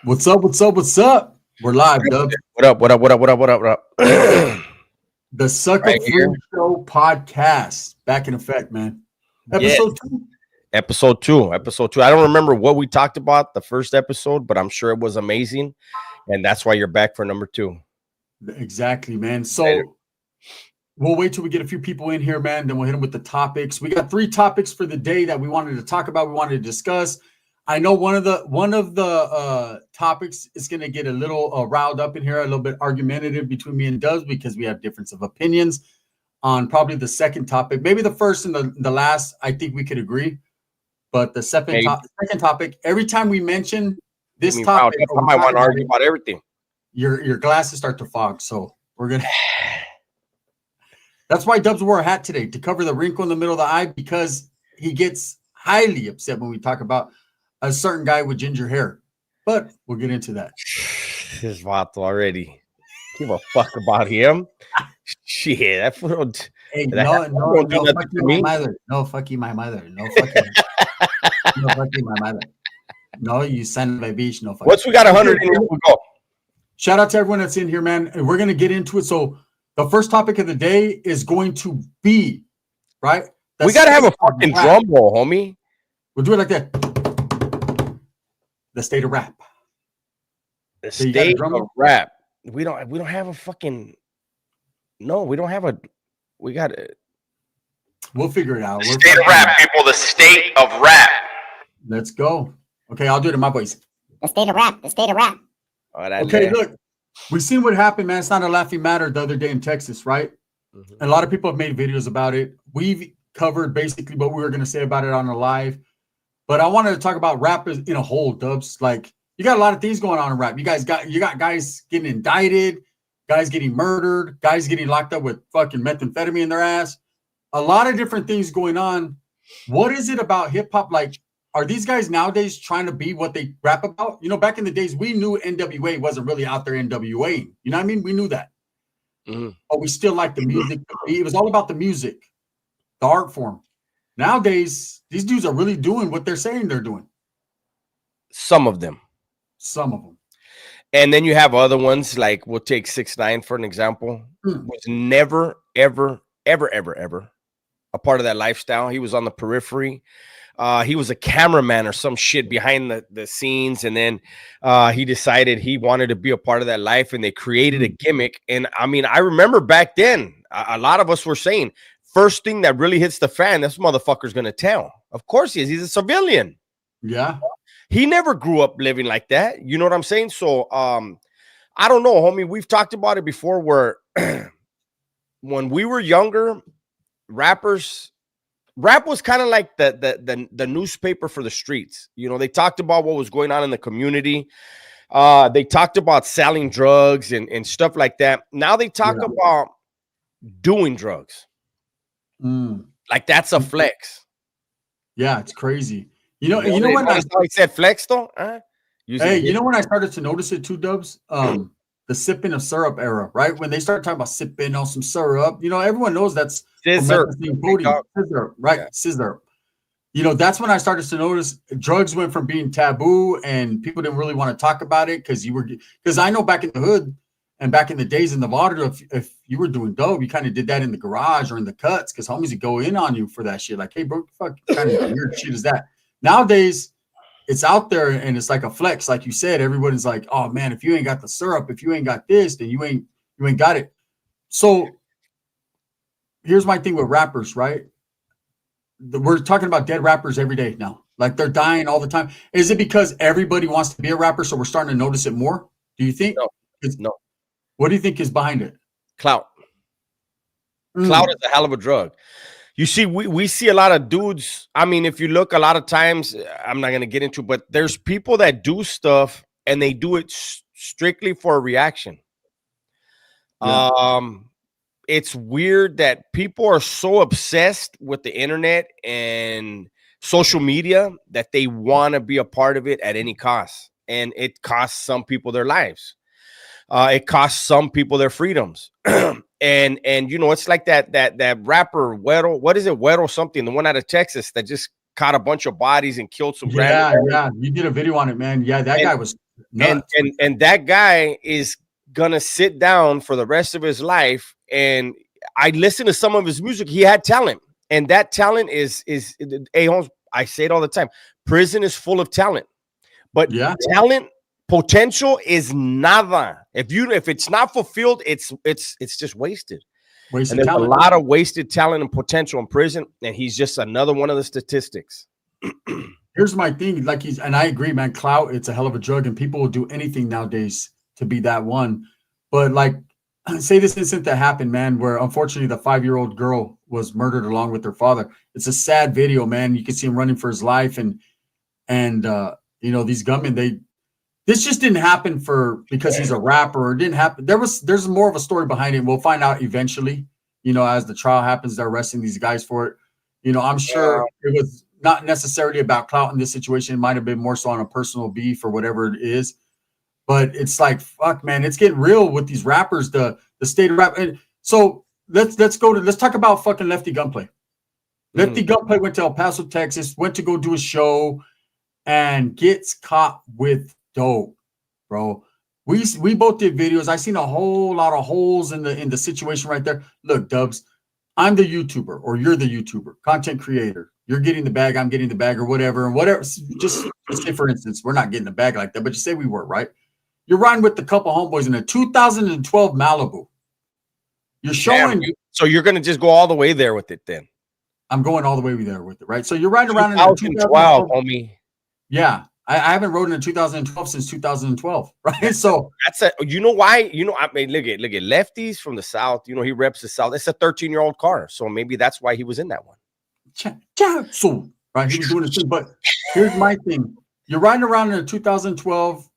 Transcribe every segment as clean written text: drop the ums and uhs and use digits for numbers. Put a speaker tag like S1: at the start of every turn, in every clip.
S1: What's up? What's up? What's up? We're live, Dubs.
S2: What up? What up? What up? What up? What up? What up?
S1: The Sucka
S2: Right here.
S1: Food Show podcast back in effect, man.
S2: Yes.
S1: Episode 2.
S2: Episode two. Episode 2. I don't remember what we talked about the first episode, but I'm sure it was amazing, and that's why you're back for number 2.
S1: Exactly, man. So we'll wait till we get a few people in here, man. Then we'll hit them with the topics. We got 3 topics for the day that we wanted to talk about. We wanted to discuss. I know one of the topics is going to get a little riled up in here, a little bit argumentative between me and Dubs because we have difference of opinions on probably the second topic. Maybe the first and the last, I think we could agree. But the second topic, every time we mention this topic,
S2: I might want to argue about everything.
S1: Your glasses start to fog. So we're gonna. That's why Dubs wore a hat today, to cover the wrinkle in the middle of the eye, because he gets highly upset when we talk about a certain guy with ginger hair. But we'll get into that.
S2: His vato already. Give a fuck about him. Shit, that fool.
S1: Hey, no, fuck you, my mother. No, fuck you, my mother. No, fuck you. No, fuck you, my mother. No, you son of a bitch. No, fuck.
S2: Once we got 100 in here, we'll go.
S1: Shout out to everyone that's in here, man. And we're gonna get into it. So the first topic of the day is going to be right.
S2: We gotta have a fucking drum roll, homie.
S1: We'll do it like that. The state of rap.
S2: The state of rap. We don't have a fucking. No, we don't have a. We got it.
S1: We'll figure it out.
S2: The state of rap, people. The state of rap.
S1: Let's go. Okay, I'll do it in my voice.
S3: The state of rap. The state of rap.
S1: Okay, look. We've seen what happened, man. It's not a laughing matter the other day in Texas, right? Mm-hmm. And a lot of people have made videos about it. We've covered basically what we were going to say about it on the live. But I wanted to talk about rap in a whole, Dubs. Like, you got a lot of things going on in rap. You got guys getting indicted, guys getting murdered, guys getting locked up with fucking methamphetamine in their ass. A lot of different things going on. What is it about hip hop? Like, are these guys nowadays trying to be what they rap about? You know, back in the days, we knew NWA wasn't really out there NWAing. You know what I mean? We knew that. Mm-hmm. But we still liked the music. It was all about the music, the art form. Nowadays, these dudes are really doing what they're saying they're doing.
S2: Some of them. And then you have other ones, like we'll take 6ix9ine for an example. Was never, ever a part of that lifestyle. He was on the periphery. He was a cameraman or some shit behind the scenes. And then he decided he wanted to be a part of that life, and they created a gimmick. And I mean, I remember back then, a lot of us were saying, first thing that really hits the fan, this motherfucker's going to tell. Of course he is. He's a civilian.
S1: Yeah.
S2: He never grew up living like that. You know what I'm saying? So I don't know, homie. We've talked about it before where when we were younger, rap was kind of like the newspaper for the streets. You know, they talked about what was going on in the community. They talked about selling drugs and stuff like that. Now they talk about doing drugs. Like that's a flex.
S1: Yeah, it's crazy. You know when I
S2: said flex though?
S1: Hey, you know when I started to notice it too, Dubs? The sipping of syrup era, right? When they started talking about sipping on some syrup, you know, everyone knows that's scissor, right? Yeah. Scissor. You know, that's when I started to notice drugs went from being taboo and people didn't really want to talk about it because I know back in the hood and back in the days in Nevada, if you were doing dope, you kind of did that in the garage or in the cuts because homies would go in on you for that shit. Like, hey, bro, fuck, kind of weird shit is that? Nowadays, it's out there and it's like a flex. Like you said, everybody's like, oh, man, if you ain't got the syrup, if you ain't got this, then you ain't got it. So here's my thing with rappers, right? We're talking about dead rappers every day now. Like they're dying all the time. Is it because everybody wants to be a rapper, so we're starting to notice it more? Do you think?
S2: No.
S1: What do you think is behind it?
S2: Clout. Clout is a hell of a drug. You see, we see a lot of dudes. I mean, if you look a lot of times, I'm not going to get into, but there's people that do stuff and they do it strictly for a reaction. Yeah. It's weird that people are so obsessed with the internet and social media that they want to be a part of it at any cost. And it costs some people their lives. It costs some people their freedoms. And you know, it's like that rapper Güero, what is it, Güero something, the one out of Texas that just caught a bunch of bodies and killed some.
S1: Yeah, you did a video on it, man. Yeah, that guy was nuts.
S2: And that guy is gonna sit down for the rest of his life. And I listened to some of his music. He had talent, and that talent is I say it all the time. Prison is full of talent, but talent potential is nada. If it's not fulfilled, it's just wasted. And there's a lot of wasted talent and potential in prison, and he's just another one of the statistics.
S1: Here's my thing, like and I agree, man. Clout, it's a hell of a drug, and people will do anything nowadays to be that one. But like, say this incident that happened, man, where unfortunately the 5-year-old girl was murdered along with her father. It's a sad video, man. You can see him running for his life, and you know, these gunmen, this just didn't happen because he's a rapper. It didn't happen. There's more of a story behind it. We'll find out eventually, you know, as the trial happens. They're arresting these guys for it. You know, I'm sure it was not necessarily about clout in this situation. It might have been more so on a personal beef or whatever it is. But it's like, fuck, man, it's getting real with these rappers, the state of rap. And so let's talk about fucking Lefty Gunplay. Lefty Gunplay went to El Paso, Texas, went to go do a show and gets caught with dope, bro. We both did videos. I seen a whole lot of holes in the situation right there. Look, Dubs, I'm the YouTuber, or you're the YouTuber, content creator. You're getting the bag, I'm getting the bag, or whatever. And whatever, just say, for instance, we're not getting the bag like that, but just say we were, right? You're riding with the couple homeboys in a 2012 Malibu. You're showing.
S2: So you're going to just go all the way there with it then? I'm
S1: going all the way there with it, right? So you're riding around in
S2: a 2012, homie.
S1: Yeah. I haven't rode in a 2012 since 2012, right? So
S2: that's you know why? You know, I mean, look at Lefty's from the South. You know, he reps the South. It's a 13-year-old car, so maybe that's why he was in that one.
S1: So right, he was doing this thing. But here's my thing: you're riding around in a 2012.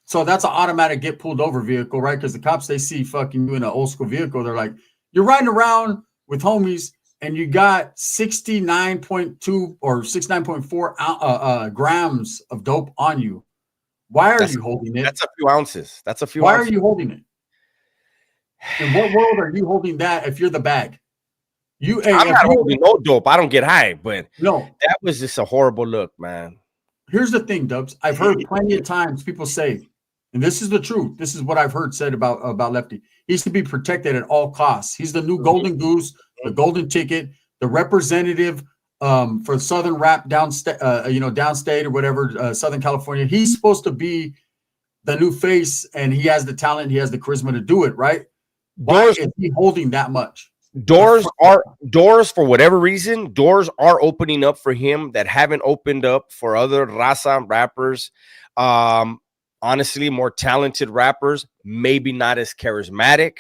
S1: So that's an automatic get pulled over vehicle, right? Because the cops, they see fucking you in an old school vehicle. They're like, you're riding around with homies, and you got 69.2 or 69.4 grams of dope on you. Why are you holding it?
S2: That's a few ounces. That's a few
S1: Why
S2: ounces.
S1: are you holding it? In what world are you holding that if you're the bag?
S2: I'm not holding no dope. I don't get high, but
S1: no,
S2: that was just a horrible look, man.
S1: Here's the thing, Dubs. I've heard plenty of times people say, and this is the truth. This is what I've heard said about Lefty. He's to be protected at all costs. He's the new golden goose, the golden ticket, the representative for Southern rap downstate or whatever, Southern California. He's supposed to be the new face, and he has the talent, he has the charisma to do it, right? Why is he holding that much?
S2: Doors for whatever reason, doors are opening up for him that haven't opened up for other raza rappers. Honestly, more talented rappers, maybe not as charismatic,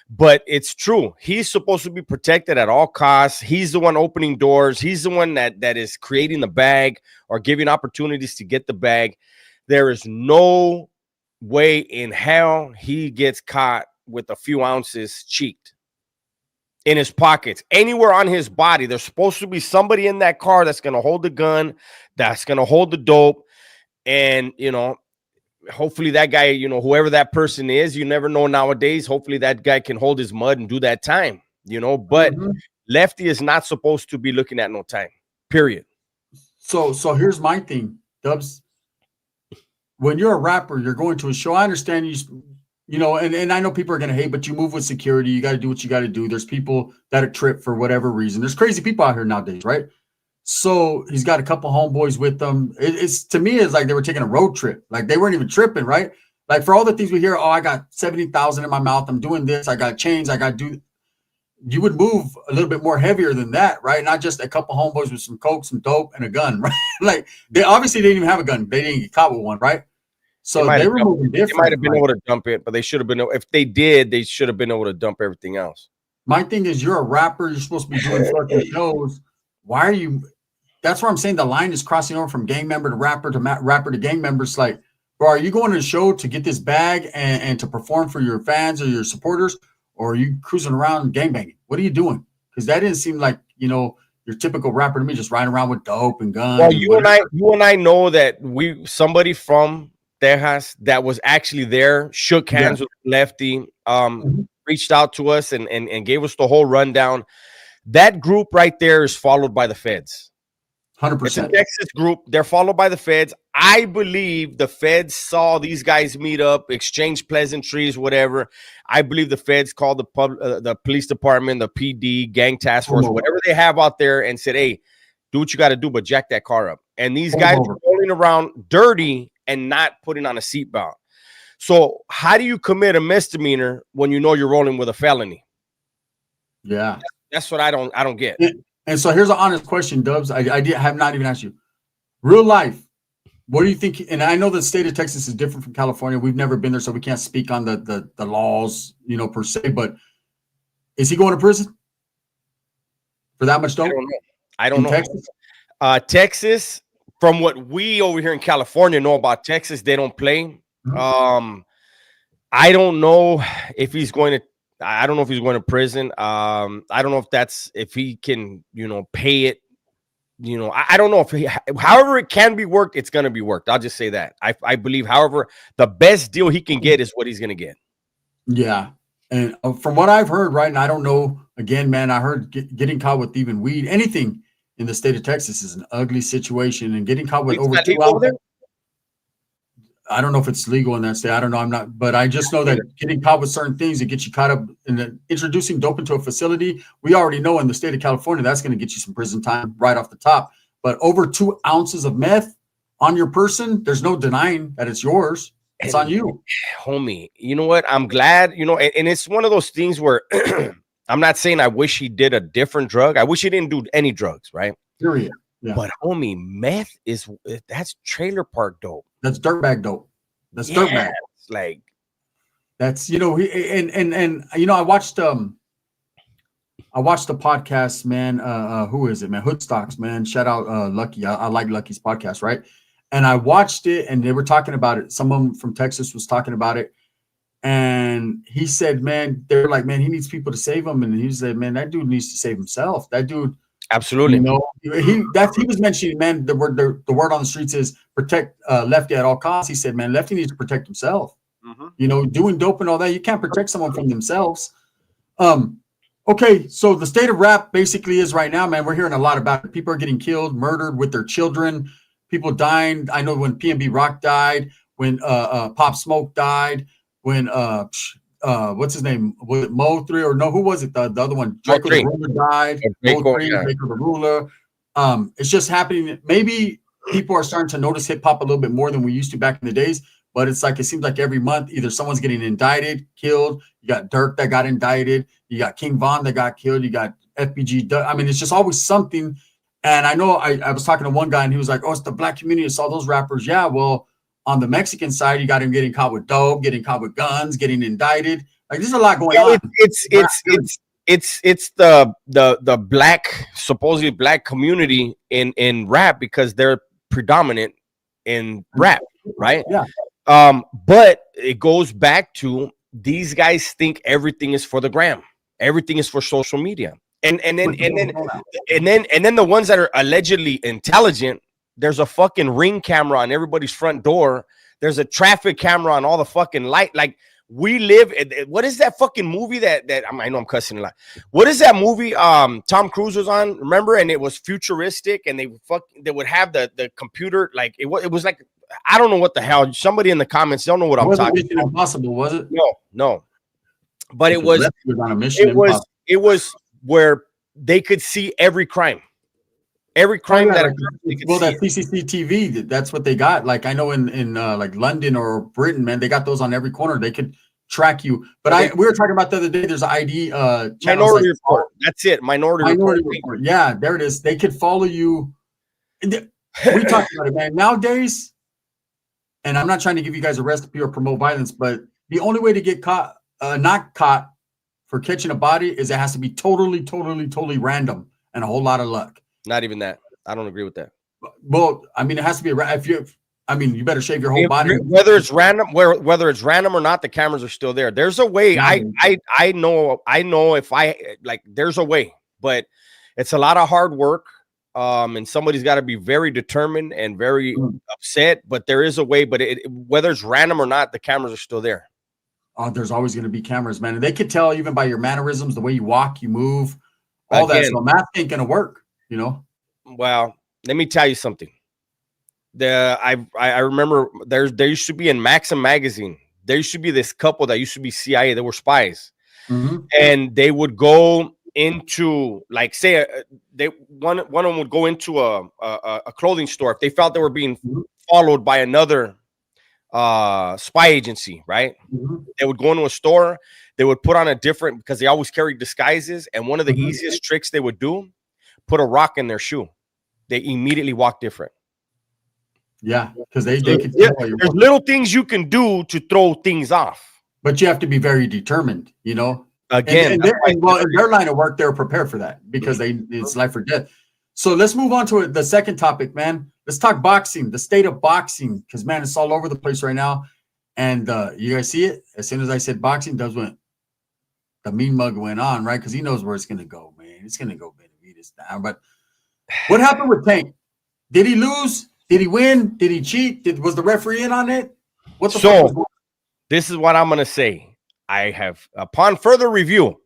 S2: but it's true. He's supposed to be protected at all costs. He's the one opening doors. He's the one that is creating the bag or giving opportunities to get the bag. There is no way in hell he gets caught with a few ounces cheeked in his pockets, anywhere on his body. There's supposed to be somebody in that car that's going to hold the gun, that's going to hold the dope. And, you know, hopefully that guy, you know, whoever that person is, you never know nowadays. Hopefully that guy can hold his mud and do that time, you know, but Lefty is not supposed to be looking at no time, period.
S1: So here's my thing, Dubs. When you're a rapper, you're going to a show. I understand you know, and I know people are going to hate, but you move with security. You got to do what you got to do. There's people that are tripped for whatever reason. There's crazy people out here nowadays, right? So he's got a couple homeboys with them. It's to me, it's like they were taking a road trip. Like they weren't even tripping, right? Like for all the things we hear, oh, I got 70,000 in my mouth. I'm doing this. I got chains. I got to do. You would move a little bit more heavier than that, right? Not just a couple homeboys with some coke, some dope, and a gun, right? Like they obviously didn't even have a gun. They didn't get caught with one, right? So they were moving different.
S2: They might have been able to dump it, but they should have been. If they did, they should have been able to dump everything else.
S1: My thing is, you're a rapper. You're supposed to be doing fucking shows. Why are you? That's where I'm saying the line is crossing over from gang member to rapper to gang member. It's like, bro, are you going to a show to get this bag and to perform for your fans or your supporters, or are you cruising around gangbanging? What are you doing? Because that didn't seem like, you know, your typical rapper to me, just riding around with dope and guns.
S2: Well, you and I know that somebody from Texas that was actually there, shook hands with Lefty, reached out to us and gave us the whole rundown. That group right there is followed by the feds.
S1: 100%.
S2: It's a Texas group. They're followed by the feds. I believe the feds saw these guys meet up, exchange pleasantries, whatever. I believe the feds called the police department, the PD, gang task force, whatever they have out there, and said, "Hey, do what you got to do, but jack that car up." And these guys are rolling around dirty and not putting on a seatbelt. So how do you commit a misdemeanor when you know you're rolling with a felony?
S1: Yeah,
S2: that's what I don't get.
S1: And so here's an honest question, Dubs. I have not even asked you. Real life, what do you think? And I know the state of Texas is different from California. We've never been there, so we can't speak on the laws, per se. But is he going to prison for that much dope?
S2: I don't know.
S1: Texas?
S2: Texas, from what we over here in California know about Texas, they don't play. Mm-hmm. I don't know if he's going to. I don't know if he's going to prison. I don't know if he can, pay it. I don't know however it can be worked, it's going to be worked. I'll just say that. I believe, however, the best deal he can get is what he's going to get.
S1: Yeah. And from what I've heard, right, and I don't know, again, man, I heard getting caught with even weed, anything in the state of Texas is an ugly situation. And getting caught with over 2 hours. I don't know if it's legal in that state. I don't know. But I just know that getting caught with certain things, it gets you caught up in introducing dope into a facility. We already know in the state of California, that's going to get you some prison time right off the top. But over 2 ounces of meth on your person, there's no denying that it's yours. It's on you.
S2: Homie, you know what? I'm glad, and it's one of those things where I'm not saying I wish he did a different drug. I wish he didn't do any drugs, right?
S1: Period. Yeah.
S2: But homie, meth that's trailer park dope.
S1: That's dirtbag dope. That's dirtbag.
S2: Like
S1: that's I watched the podcast, man. Who is it, man? Hoodstocks, man. Shout out Lucky. I like Lucky's podcast, right? And I watched it, and they were talking about it. Someone from Texas was talking about it, and he said, man, they're like, man, he needs people to save him, and he said, man, that dude needs to save himself. That dude.
S2: Absolutely.
S1: He was mentioning, man, the word on the streets is protect Lefty at all costs. He said, man, Lefty needs to protect himself. Mm-hmm. Doing dope and all that, you can't protect someone from themselves. Okay, so the state of rap basically is right now, man, we're hearing a lot about it. People are getting killed, murdered with their children, people dying. I know when PNB Rock died, when Pop Smoke died, when what's his name? Was it Mo 3 or no? Who was it? The other one, Draco the Ruler died. Mo 3, Draco the Ruler. It's just happening. Maybe people are starting to notice hip hop a little bit more than we used to back in the days. But it's like it seems like every month either someone's getting indicted, killed. You got Dirk that got indicted. You got King Von that got killed. You got FBG. I mean, it's just always something. And I know I was talking to one guy and he was like, "Oh, it's the black community. It's all those rappers." Yeah, well. On the Mexican side, you got him getting caught with dope, getting caught with guns, getting indicted. Like there's a lot going on.
S2: It's the black, supposedly black community in rap because they're predominant in rap, right?
S1: Yeah.
S2: But it goes back to these guys think everything is for the gram, everything is for social media, and then the ones that are allegedly intelligent. There's a fucking Ring camera on everybody's front door. There's a traffic camera on all the fucking light. Like we live. What is that fucking movie that I know I'm cussing a lot. What is that movie? Tom Cruise was on. Remember? And it was futuristic, and they would have the computer. Like it was like I don't know what the hell. Somebody in the comments don't know what I'm talking about.
S1: Impossible, was it?
S2: No. But it was
S1: on a mission.
S2: It was where they could see every crime. Every crime that
S1: CCTV, that's what they got. Like I know in like London or Britain, man, they got those on every corner. They could track you. But we were talking about the other day. There's an ID
S2: Minority Report. That's it. Minority Report.
S1: Yeah, there it is. They could follow you. We talked about it, man. Nowadays, and I'm not trying to give you guys a recipe or promote violence, but the only way to get caught, not caught for catching a body is it has to be totally random and a whole lot of luck.
S2: Not even that. I don't agree with that.
S1: Well, I mean, it has to be you better shave your whole body.
S2: Whether it's random or not, the cameras are still there. There's a way. I know if there's a way, but it's a lot of hard work. And somebody's got to be very determined and very upset, but there is a way, but whether it's random or not, the cameras are still there.
S1: Oh, there's always going to be cameras, man. And they could tell even by your mannerisms, the way you walk, you move, all that. So math ain't going to work.
S2: Well, let me tell you something. I remember there used to be in Maxim magazine. There used to be this couple that used to be CIA. They were spies, and they would go into, like, say one of them would go into a clothing store if they felt they were being followed by another spy agency, right? They would go into a store. They would put on a different, because they always carried disguises, and one of the easiest tricks they would do, put a rock in their shoe. They immediately walk different.
S1: Yeah, because they can
S2: tell there's little things you can do to throw things off,
S1: but you have to be very determined, you know.
S2: Again,
S1: in their line of work, they're prepared for that because it's life or death. So let's move on to the second topic, man. Let's talk boxing, the state of boxing, because man, it's all over the place right now. And you guys see it. As soon as I said boxing, the mean mug went on, right? Because he knows where it's gonna go, man. It's gonna go Benavidez down. But what happened with Tank? Did he lose? Did he win? Did he cheat? Was the referee in on it? What the fuck was going on?
S2: This is what I'm gonna say. I have, upon further review,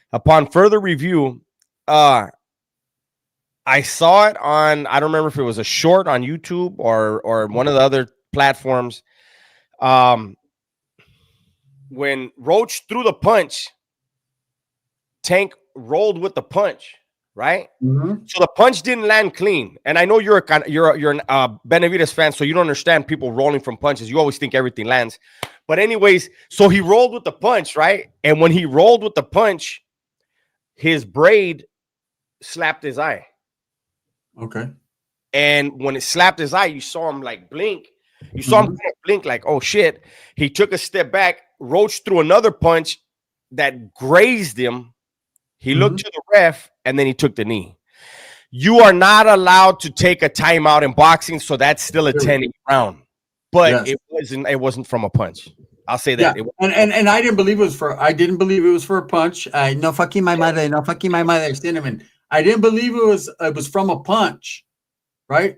S2: I saw it on, I don't remember if it was a short on YouTube or one of the other platforms. When Roach threw the punch, Tank rolled with the punch, right? So the punch didn't land clean. And I know you're an Benavidez fan, so you don't understand people rolling from punches. You always think everything lands. But anyways, so he rolled with the punch, right? And when he rolled with the punch, his braid slapped his eye.
S1: Okay.
S2: And when it slapped his eye, you saw him like blink. You saw him blink like, oh shit. He took a step back. Roach threw another punch that grazed him. He looked to the ref, and then he took the knee. You are not allowed to take a timeout in boxing, so that's still a 10-8 round. But it wasn't from a punch. I'll say that.
S1: Yeah. And I didn't believe it was for a punch. No fucking my mother, no fucking my mother, cinnamon. I didn't believe it was from a punch, right?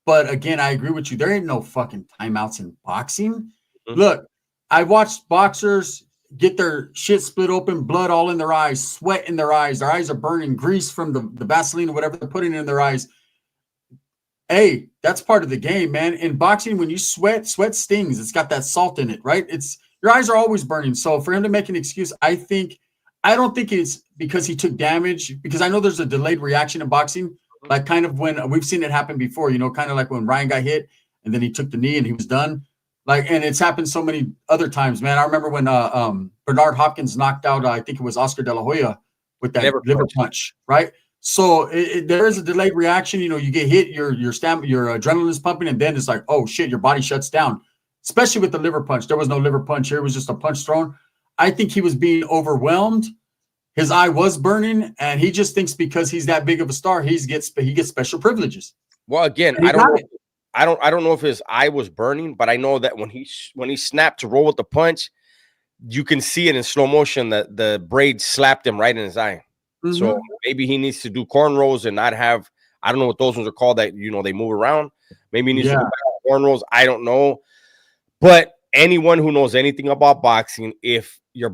S1: But again, I agree with you. There ain't no fucking timeouts in boxing. Look, I watched boxers get their shit split open, blood all in their eyes, sweat in their eyes. Their eyes are burning, grease from the Vaseline or whatever they're putting in their eyes. Hey, that's part of the game, man. In boxing, when you sweat stings. It's got that salt in it, right? Your eyes are always burning. So for him to make an excuse, I don't think it's because he took damage, because I know there's a delayed reaction in boxing, like kind of when we've seen it happen before, you know, kind of like when Ryan got hit and then he took the knee and he was done. Like, and it's happened so many other times, man. I remember when Bernard Hopkins knocked out, I think it was Oscar De La Hoya with that liver punch, right? So there is a delayed reaction. You know, you get hit, your adrenaline is pumping, and then it's like, oh shit, your body shuts down. Especially with the liver punch. There was no liver punch here. It was just a punch thrown. I think he was being overwhelmed. His eye was burning, and he just thinks because he's that big of a star, he gets special privileges.
S2: Well, again, I don't know if his eye was burning, but I know that when he snapped to roll with the punch, you can see it in slow motion that the braid slapped him right in his eye. So maybe he needs to do cornrows and not have, I don't know what those ones are called that, you know, they move around. Maybe he needs to do cornrows. I don't know. But anyone who knows anything about boxing, if you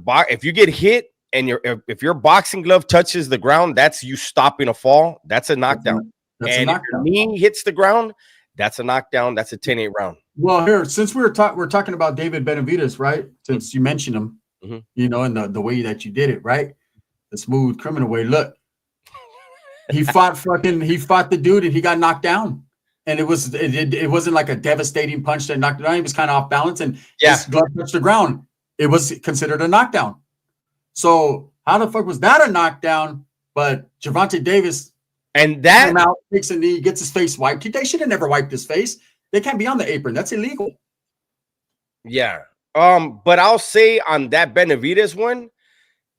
S2: get hit and if your boxing glove touches the ground, that's you stopping a fall. That's a knockdown. If your knee hits the ground, that's a knockdown. That's a 10-8 round.
S1: Well, here, since we're talking about David Benavidez, right? Since you mentioned him, you know, and the way that you did it, right? The smooth criminal way. Look, he fought the dude and he got knocked down. And it wasn't like a devastating punch that knocked him down. He was kind of off balance and his glove touched the ground. It was considered a knockdown. So how the fuck was that a knockdown? But Gervonta Davis
S2: and that
S1: came out, takes a knee, gets his face wiped. They should have never wiped his face. They can't be on the apron. That's illegal.
S2: Yeah. But I'll say on that Benavidez one,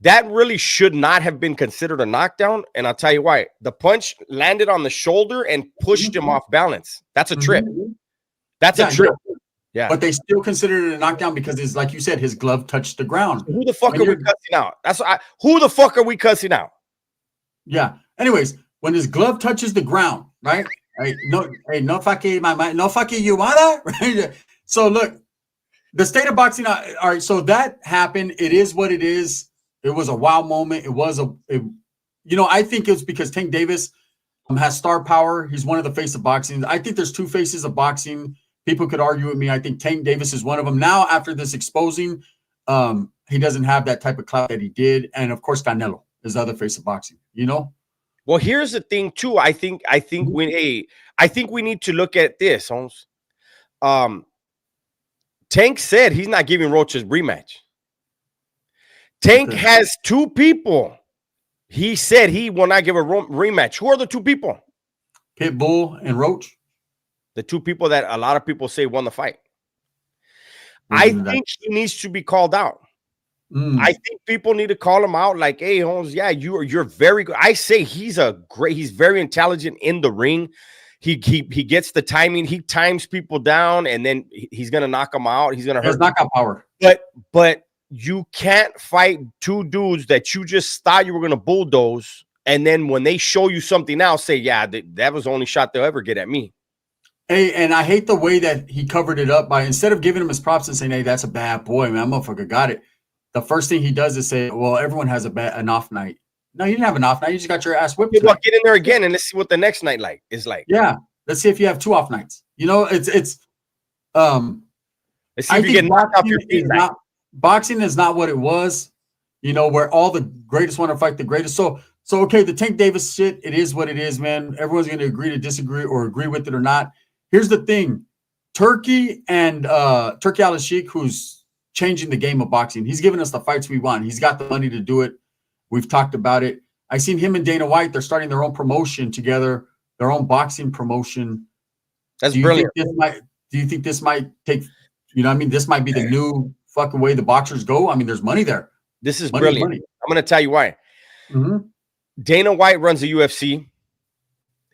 S2: that really should not have been considered a knockdown. And I'll tell you why. The punch landed on the shoulder and pushed him off balance. That's a trip. That's a trip. Yeah.
S1: But they still considered it a knockdown because it's like you said, his glove touched the ground.
S2: Who the fuck are we cussing out? Who the fuck are we cussing out?
S1: Yeah. Anyways, when his glove touches the ground, right? No fucking you mother. Right? So look, the state of boxing. All right. So that happened. It is what it is. It was a wow moment. It was I think it's because Tank Davis, has star power. He's one of the face of boxing. I think there's two faces of boxing. People could argue with me. I think Tank Davis is one of them. Now, after this exposing, he doesn't have that type of clout that he did. And of course, Canelo is the other face of boxing, you know?
S2: Well, here's the thing too. I think we need to look at this, Holmes. Tank said he's not giving Roach a rematch. Tank has two people. He said he will not give a rematch. Who are the two people?
S1: Pitbull and Roach.
S2: The two people that a lot of people say won the fight. I think he needs to be called out. I think people need to call him out like, hey, Holmes, yeah, you're very good. I say he's very intelligent in the ring. He gets the timing. He times people down, and then he's going to knock them out. He's going to hurt.
S1: Knockout power.
S2: But you can't fight two dudes that you just thought you were going to bulldoze, and then when they show you something else, say, yeah, that was the only shot they'll ever get at me.
S1: Hey, and I hate the way that he covered it up by, instead of giving him his props and saying, hey, that's a bad boy, man, that motherfucker got it. The first thing he does is say, well, everyone has an off night. No, you didn't have an off night. You just got your ass whipped.
S2: Well, get in there again and let's see what the next night is like.
S1: Yeah. Let's see if you have two off nights. You know, let's see
S2: if you get knocked off your feet.
S1: Boxing is not what it was, you know, where all the greatest want to fight the greatest. So okay, the Tank Davis shit, it is what it is, man. Everyone's going to agree to disagree or agree with it or not. Here's the thing. Turkey and Turki Al-Sheikh, who's changing the game of boxing. He's giving us the fights we want. He's got the money to do it. We've talked about it. I seen him and Dana White. They're starting their own promotion together, their own boxing promotion.
S2: That's brilliant.
S1: Do you think this might take, you know what I mean? This might be the new fucking way the boxers go. I mean, there's money there.
S2: This is brilliant. I'm going to tell you why. Dana White runs the UFC.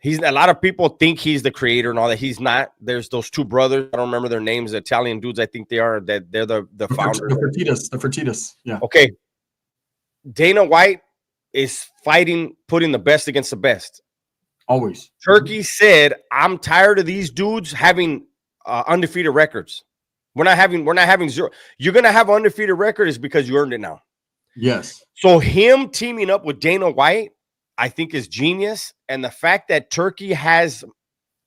S2: A lot of people think he's the creator and all that. He's not. There's those two brothers. I don't remember their names. Italian dudes. I think they are. That they're the founders.
S1: The Fertitas. Yeah.
S2: Okay. Dana White is putting the best against the best.
S1: Always.
S2: Turkey said, "I'm tired of these dudes having undefeated records. We're not having zero. You're gonna have an undefeated record is because you earned it now."
S1: Yes.
S2: So him teaming up with Dana White, I think, is genius. And the fact that Turkey has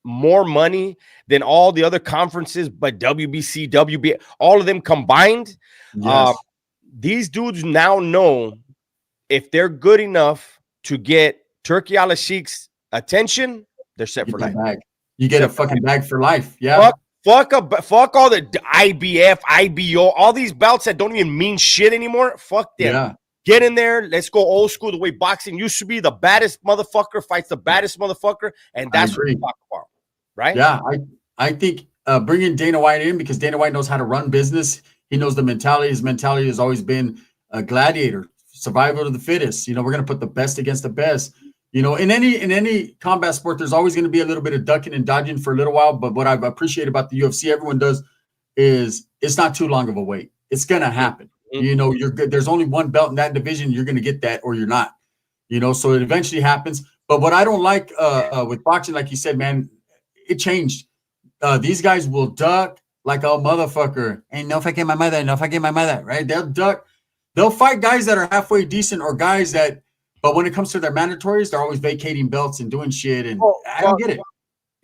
S2: more money than all the other conferences, but WBC, WBA, all of them combined, these dudes now know if they're good enough to get Turki Al-Sheikh's attention, they're set for life.
S1: You get a fucking bag for life. Yeah.
S2: Fuck all the IBF, IBO, all these belts that don't even mean shit anymore. Fuck them. Yeah. Get in there. Let's go old school the way boxing used to be. The baddest motherfucker fights the baddest motherfucker, and that's what we talk about, right?
S1: Yeah, I think bringing Dana White in, because Dana White knows how to run business. He knows the mentality. His mentality has always been a gladiator, survival of the fittest. You know, we're going to put the best against the best. You know, in any combat sport, there's always going to be a little bit of ducking and dodging for a little while. But what I appreciate about the UFC, everyone does, is it's not too long of a wait. It's going to happen. You know, you're good. There's only one belt in that division. You're going to get that or you're not, you know, so it eventually happens. But what I don't like with boxing, like you said, man, it changed. These guys will duck like a motherfucker. Ain't no fucking my mother, no fucking my mother, right? They'll duck. They'll fight guys that are halfway decent or guys that, but when it comes to their mandatories, they're always vacating belts and doing shit. And I don't get it.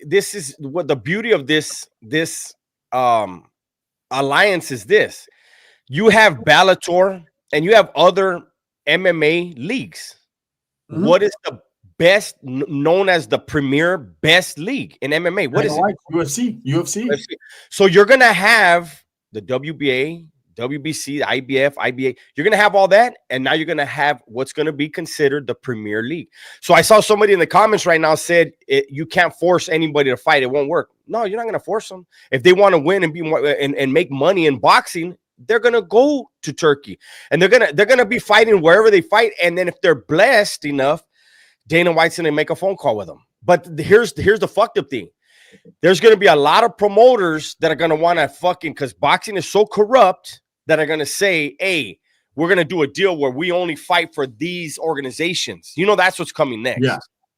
S2: This is what the beauty of this alliance is this. You have Bellator and you have other MMA leagues. What is the best known as the premier best league in MMA? What is it?
S1: UFC.
S2: So you're going to have the WBA, WBC, IBF, IBA. You're going to have all that. And now you're going to have what's going to be considered the premier league. So I saw somebody in the comments right now said you can't force anybody to fight. It won't work. No, you're not going to force them. If they want to win and be and make money in boxing, they're gonna go to Turkey and they're gonna be fighting wherever they fight. And then if they're blessed enough, Dana White's gonna make a phone call with them. But here's the fucked up thing. There's gonna be a lot of promoters that are gonna want to fucking, because boxing is so corrupt, that are gonna say, hey, we're gonna do a deal where we only fight for these organizations. You know, that's what's coming next.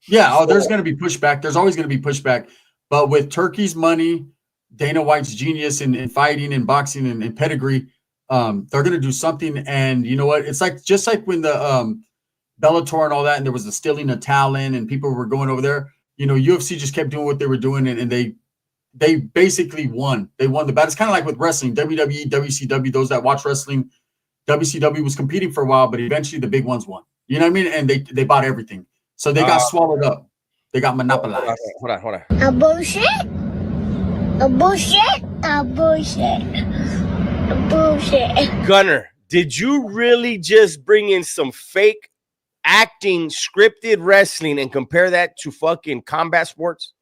S1: Yeah. Oh, there's gonna be pushback. There's always gonna be pushback. But with Turkey's money, Dana White's genius in fighting and boxing and pedigree, they're going to do something. And you know what? It's like, just like when the Bellator and all that, and there was the stealing of talent, and people were going over there. You know, UFC just kept doing what they were doing, and they basically won. They won the battle. It's kind of like with wrestling, WWE, WCW. Those that watch wrestling, WCW was competing for a while, but eventually the big ones won. You know what I mean? And they bought everything, so they got swallowed up. They got monopolized.
S2: Hold on.
S4: A bullshit. A bullshit. A bullshit. A bullshit.
S2: Gunner, did you really just bring in some fake acting, scripted wrestling and compare that to fucking combat sports?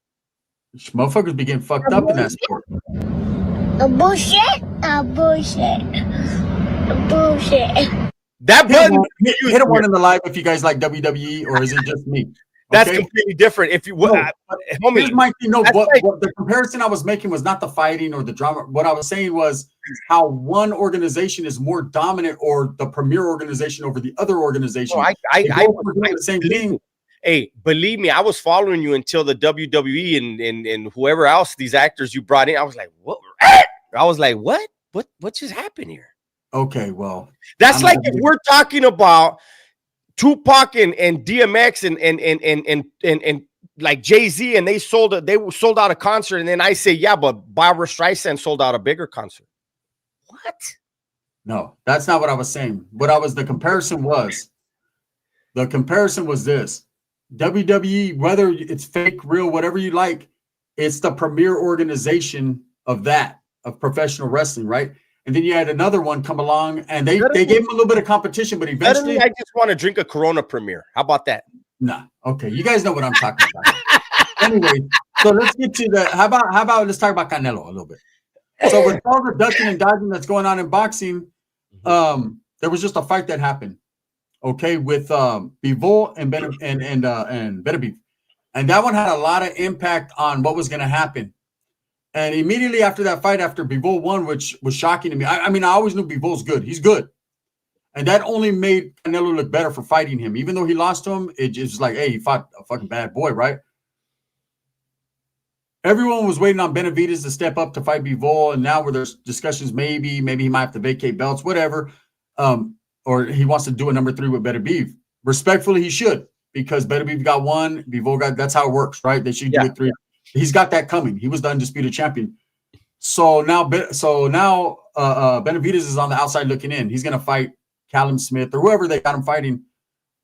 S1: Motherfuckers be getting fucked up in that sport.
S4: A bullshit. A bullshit. A bullshit.
S2: That button
S1: hit one in the live if you guys like WWE, or is it just me?
S2: That's completely different. If you homie,
S1: here's my thing. No, what the comparison I was making was not the fighting or the drama. What I was saying was how one organization is more dominant or the premier organization over the other organization.
S2: I
S1: were doing the same thing.
S2: Hey, believe me, I was following you until the WWE and whoever else these actors you brought in. I was like, what? I was like, what just happened here?
S1: Okay, well,
S2: that's like if we're talking about Tupac and DMX and like Jay-Z, and they sold out a concert, and then I say, yeah, but Barbara Streisand sold out a bigger concert. What?
S1: No, that's not what I was saying. The comparison was this. WWE, whether it's fake, real, whatever you like, it's the premier organization of professional wrestling, right? And then you had another one come along, and they gave him a little bit of competition, but eventually,
S2: I just want to drink a Corona Premier. How about that?
S1: Nah, okay, you guys know what I'm talking about. Anyway, so let's get to the. How about let's talk about Canelo a little bit. So with all the ducking and dodging that's going on in boxing, there was just a fight that happened. Okay, with Bivol and Benavidez, and that one had a lot of impact on what was going to happen. And immediately after that fight, after Bivol won, which was shocking to me, I mean, I always knew Bivol's good. He's good. And that only made Canelo look better for fighting him. Even though he lost to him, it's just like, hey, he fought a fucking bad boy, right? Everyone was waiting on Benavidez to step up to fight Bivol, and now where there's discussions, maybe he might have to vacate belts, whatever, or he wants to do a number 3 with Benavidez. Respectfully, he should, because Benavidez got 1, Bivol got. That's how it works, right? They should do it 3. He's got that coming. He was the undisputed champion. So now Benavidez is on the outside looking in. He's gonna fight Callum Smith or whoever they got him fighting.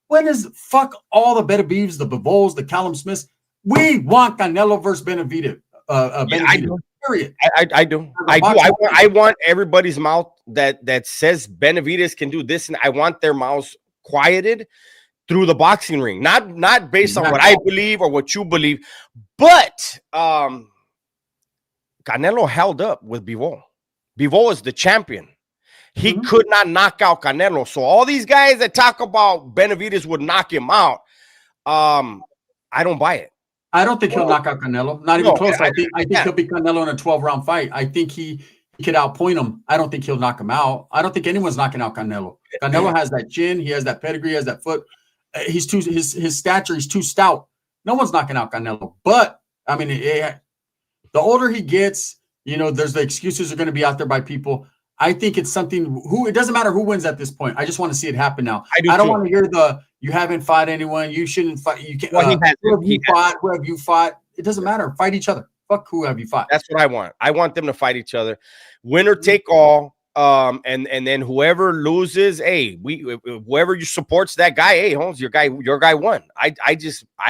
S1: When is fuck all the Benavidez, the Bivols, the Callum Smiths? We want Canelo versus Benavidez. Benavidez. Period.
S2: I do. I want everybody's mouth that says Benavidez can do this, and I want their mouths quieted through the boxing ring, not based on what I believe or what you believe, but Canelo held up with Bivol. Bivol is the champion. He could not knock out Canelo. So all these guys that talk about Benavidez would knock him out, I don't buy it.
S1: I don't think he'll knock out Canelo. Not even close. I think he'll be Canelo in a 12-round fight. I think he could outpoint him. I don't think he'll knock him out. I don't think anyone's knocking out Canelo. Canelo has that chin. He has that pedigree. He has that foot. He's his stature. He's too stout. No one's knocking out Canelo. But I mean, the older he gets, there's the excuses are going to be out there by people. I think it's something it doesn't matter who wins at this point. I just want to see it happen now. I don't want to hear you haven't fought anyone. You shouldn't fight. You can't. Who have you fought? It doesn't matter. Fight each other. Fuck who have you fought.
S2: That's what I want. I want them to fight each other. Winner take all. And then whoever loses, hey, whoever you supports that guy, hey, Holmes, your guy won. I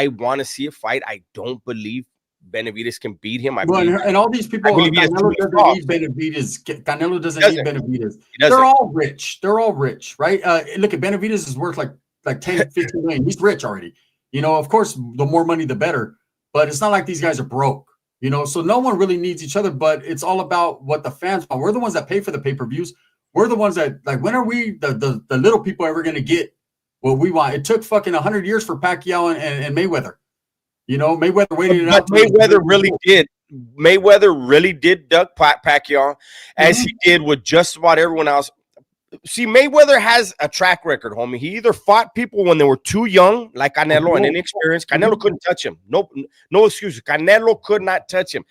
S2: want to see a fight. I don't believe Benavidez can beat him.
S1: And all these people, Canelo doesn't need Benavidez. Canelo doesn't need Benavidez. They're all rich. They're all rich, right? Look at Benavidez is worth like 10, 15 million. He's rich already. Of course, the more money, the better. But it's not like these guys are broke. So no one really needs each other, but it's all about what the fans want. We're the ones that pay for the pay-per-views. We're the ones that, like, when are we, the little people, ever going to get what we want? It took fucking 100 years for Pacquiao and Mayweather. Mayweather waited it out.
S2: Mayweather really did. Mayweather really did duck Pacquiao as he did with just about everyone else. See, Mayweather has a track record, homie. He either fought people when they were too young, like Canelo, and inexperienced. Canelo couldn't touch him. No excuses. Canelo could not touch him.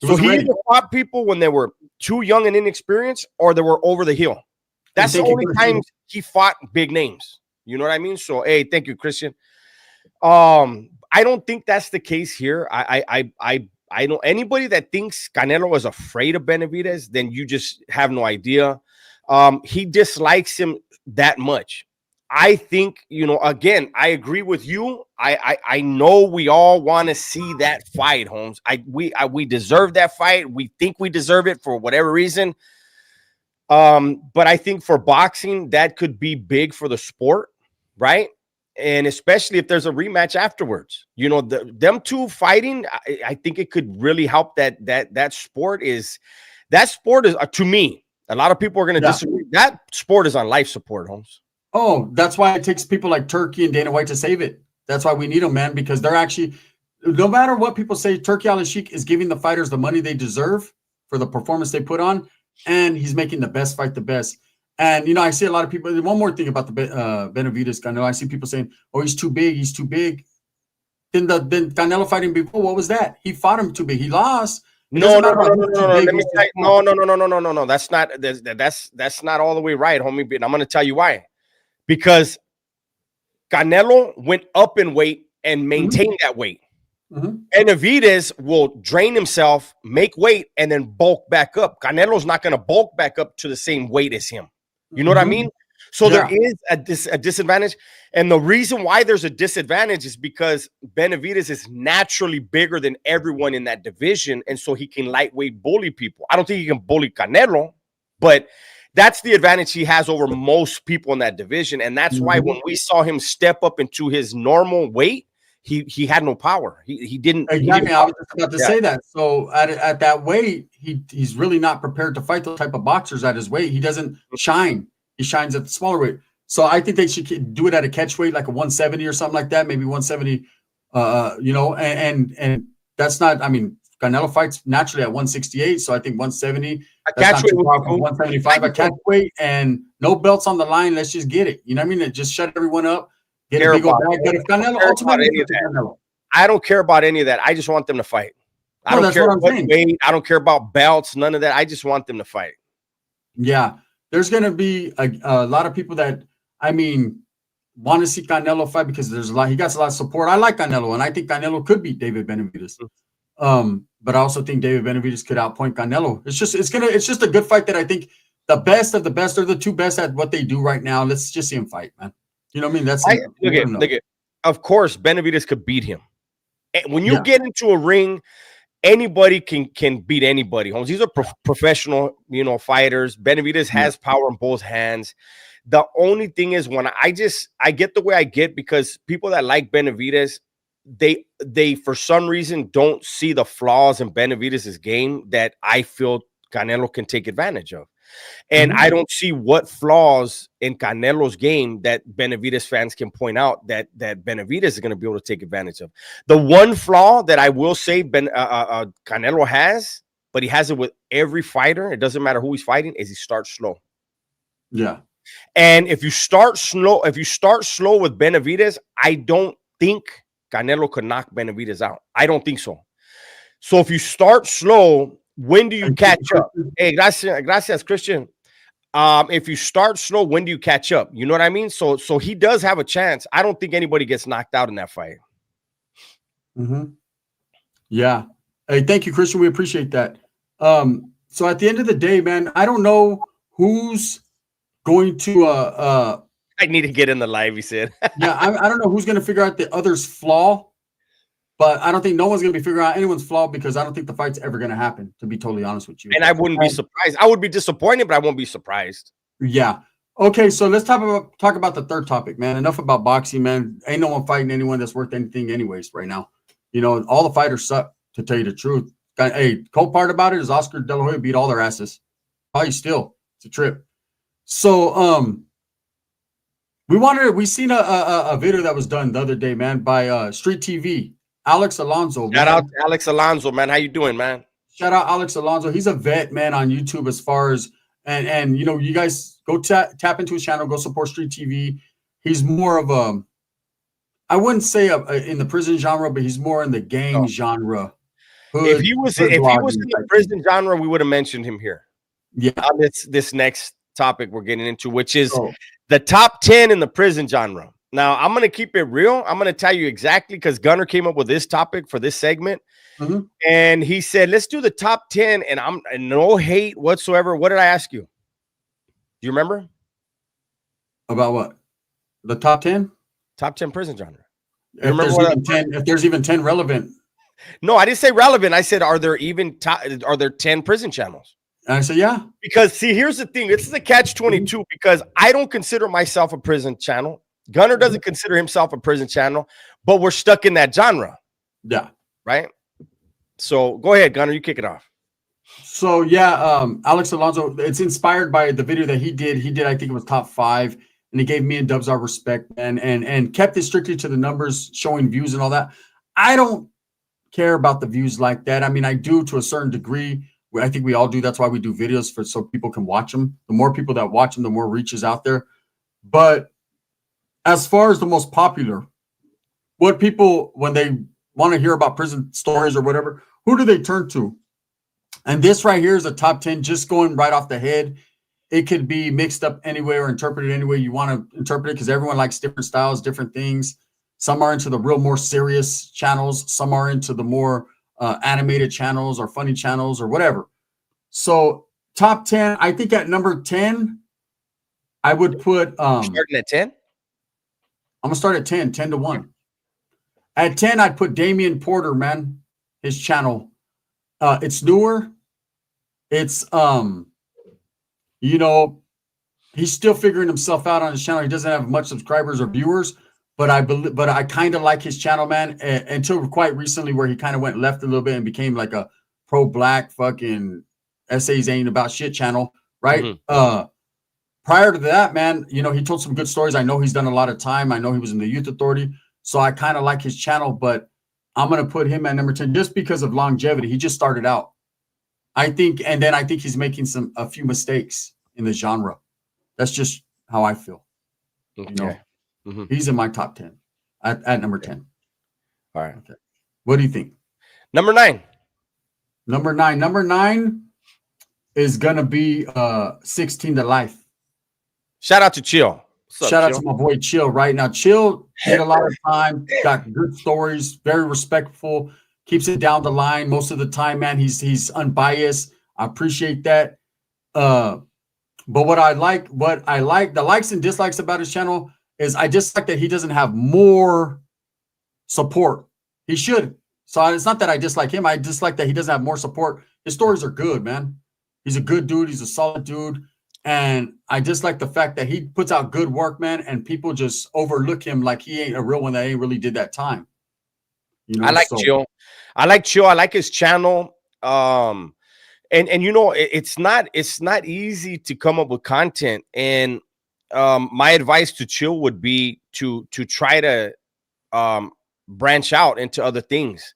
S2: So he either fought people when they were too young and inexperienced, or they were over the hill. That's the only time he fought big names. You know what I mean? So, hey, thank you, Christian. I don't think that's the case here. I know anybody that thinks Canelo is afraid of Benavidez, then you just have no idea. He dislikes him that much. I think, you know, again, I agree with you. I know we all want to see that fight, Holmes. We deserve that fight. We think we deserve it for whatever reason. But I think for boxing, that could be big for the sport, right? And especially if there's a rematch afterwards, you know, them two fighting, I think it could really help that sport is to me. A lot of people are going to disagree. That sport is on life support, Holmes.
S1: Oh, that's why it takes people like Turkey and Dana White to save it. That's why we need them, man, because they're actually, no matter what people say, Turkey Al-Sheikh is giving the fighters the money they deserve for the performance they put on, and he's making the best fight the best. And, you know, I see a lot of people. One more thing about the Benavidez Canelo. I see people saying, oh, he's too big. He's too big. Then Canelo fighting before, what was that? He fought him too big. He lost.
S2: No. Let me tell you, no. That's not all the way right, homie. And I'm going to tell you why. Because Canelo went up in weight and maintained that weight. Benavidez will drain himself, make weight, and then bulk back up. Canelo's not going to bulk back up to the same weight as him. You know what I mean? So there is a disadvantage. And the reason why there's a disadvantage is because Benavidez is naturally bigger than everyone in that division. And so he can lightweight bully people. I don't think he can bully Canelo, but that's the advantage he has over most people in that division. And that's why when we saw him step up into his normal weight, he had no power. He didn't.
S1: Exactly. I was just about to say that. So at that weight, he's really not prepared to fight those type of boxers at his weight. He doesn't shine. He shines at the smaller weight. So I think they should do it at a catch weight, like a 170 or something like that, maybe 170. You know, and that's not. I mean, Canelo fights naturally at 168, so I think 170. A catch weight, 175, a catch weight, and no belts on the line. Let's just get it. You know what I mean? Just shut everyone up. Get a big old bag. But if Canelo ultimately,
S2: I don't care about any of that. I just want them to fight. I don't care what weight. I don't care about belts. None of that. I just want them to fight.
S1: Yeah, there's going to be a lot of people that, I mean, want to see Canelo fight because there's a lot. He got a lot of support. I like Canelo, and I think Canelo could beat David Benavidez. But I also think David Benavidez could outpoint Canelo. It's just a good fight that I think the best of the best are the two best at what they do right now. Let's just see him fight, man. You know what I mean? That's
S2: look at. Of course, Benavidez could beat him. When you get into a ring, anybody can beat anybody. Holmes, these are professional, you know, fighters. Benavidez has power in both hands. The only thing is when I get the way I get because people that like Benavidez, they for some reason don't see the flaws in Benavidez's game that I feel Canelo can take advantage of. And I don't see what flaws in Canelo's game that Benavidez fans can point out that Benavidez is going to be able to take advantage of. The one flaw that I will say Canelo has, but he has it with every fighter, it doesn't matter who he's fighting, is he starts slow.
S1: Yeah.
S2: And if you start slow with Benavidez, I don't think Canelo could knock Benavidez out. I don't think so. So if you start slow, when do you catch up? Hey, gracias, Christian. If you start slow, when do you catch up? You know what I mean? So he does have a chance. I don't think anybody gets knocked out in that fight.
S1: Yeah. Hey, thank you, Christian. We appreciate that. So at the end of the day, man, I don't know who's going to
S2: I need to get in the live, he said.
S1: Yeah, I don't know who's going to figure out the other's flaw. But I don't think no one's going to be figuring out anyone's flaw because I don't think the fight's ever going to happen, to be totally honest with you.
S2: And I wouldn't be surprised. I would be disappointed, but I won't be surprised.
S1: Yeah. Okay, so let's talk about the third topic, man. Enough about boxing, man. Ain't no one fighting anyone that's worth anything anyways right now. You know, all the fighters suck, to tell you the truth. Hey, cool part about it is Oscar De La Hoya beat all their asses. Probably still. It's a trip. So, we seen a video that was done the other day, man, by Street TV. Alex Alonso.
S2: Shout out to Alex Alonso, man. How you doing, man?
S1: Shout out Alex Alonso. He's a vet, man, on YouTube as far as and you know, you guys go tap into his channel, go support Street TV. He's more of a, I wouldn't say in the prison genre, but he's more in the gang genre.
S2: If he was in the prison genre, we would have mentioned him here.
S1: Yeah.
S2: This next topic we're getting into, which is The top 10 in the prison genre. Now, I'm going to keep it real. I'm going to tell you exactly because Gunner came up with this topic for this segment. And he said, let's do the top 10. And I'm no hate whatsoever. What did I ask you? Do you remember?
S1: About what? The top 10?
S2: Top 10 prison genre.
S1: If there's even 10 relevant.
S2: No, I didn't say relevant. I said, are there 10 prison channels?
S1: And I said, yeah.
S2: Because see, here's the thing. This is a catch-22 because I don't consider myself a prison channel. Gunner doesn't consider himself a prison channel, but we're stuck in that genre.
S1: Yeah.
S2: Right? So go ahead, Gunner. You kick it off.
S1: So yeah, Alex Alonso, it's inspired by the video that he did. He did, I think it was top 5, and he gave me and Dubs our respect and kept it strictly to the numbers, showing views and all that. I don't care about the views like that. I mean, I do to a certain degree. I think we all do. That's why we do videos so people can watch them. The more people that watch them, the more reach is out there. But as far as the most popular, what people, when they want to hear about prison stories or whatever, who do they turn to? And this right here is a top 10, just going right off the head. It could be mixed up anyway or interpreted any way you want to interpret it, because everyone likes different styles, different things. Some are into the real more serious channels. Some are into the more animated channels or funny channels or whatever. So top 10, I think at number 10, I would put
S2: starting at 10.
S1: I'm gonna start at 10 to 1. At 10, I'd put Damian Porter, man, his channel. It's newer. It's you know, he's still figuring himself out on his channel. He doesn't have much subscribers or viewers, but I kind of like his channel, man, until quite recently, where he kind of went left a little bit and became like a pro-black fucking essays ain't about shit channel, right? Prior to that, man, you know, he told some good stories. I know he's done a lot of time. I know he was in the Youth Authority, so I kind of like his channel, but I'm going to put him at number 10 just because of longevity. He just started out, I think, and then I think he's making a few mistakes in the genre. That's just how I feel.
S2: Okay.
S1: You know, he's in my top 10 at number 10.
S2: All right.
S1: Okay. What do you think?
S2: Number 9.
S1: Number 9 is going to be 16 to Life.
S2: Shout out to Chill.
S1: Shout out to my boy Chill right now. Chill had a lot of time, got good stories, very respectful, keeps it down the line most of the time, man. He's unbiased. I appreciate that. But what I like, the likes and dislikes about his channel is I just like that he doesn't have more support. He should. So it's not that I dislike him. I dislike that he doesn't have more support. His stories are good, man. He's a good dude. He's a solid dude. And I just like the fact that he puts out good work, man, and people just overlook him like he ain't a real one that ain't really did that time. You know,
S2: I like Chill. I like Chill. I like his channel. And you know, it's not easy to come up with content. And my advice to Chill would be to try to branch out into other things.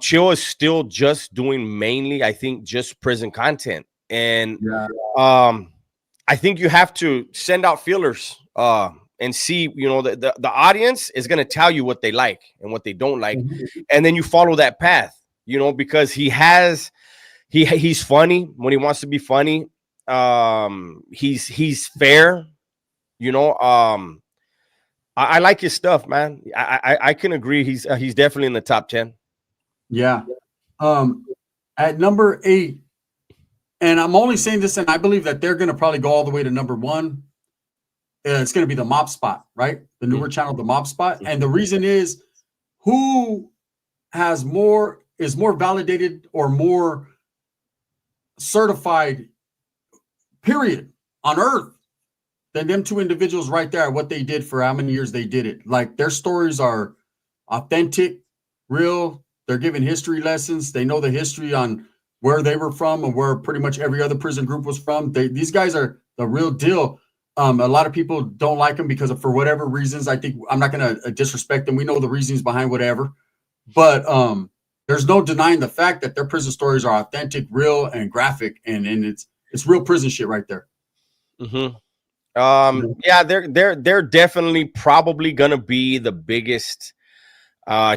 S2: Chill is still just doing mainly, I think, just prison content. And I think you have to send out feelers and see, you know, the audience is going to tell you what they like and what they don't like. And then you follow that path, you know, because he's funny when he wants to be funny. He's fair, you know. I like his stuff, man. I can agree. He's definitely in the top 10.
S1: Yeah. At number 8, and I'm only saying this, and I believe that they're going to probably go all the way to number 1. It's going to be the Mob Spot, right? The newer channel, the Mob Spot. And the reason is, who is more validated or more certified, period, on earth than them two individuals right there, what they did for how many years they did it. Like, their stories are authentic, real. They're giving history lessons. They know the history on where they were from and where pretty much every other prison group was from. These guys are the real deal. A lot of people don't like them because of, for whatever reasons. I think I'm not going to disrespect them. We know the reasons behind whatever, but there's no denying the fact that their prison stories are authentic, real, and graphic, and it's real prison shit right there.
S2: Yeah, they're definitely probably gonna be the biggest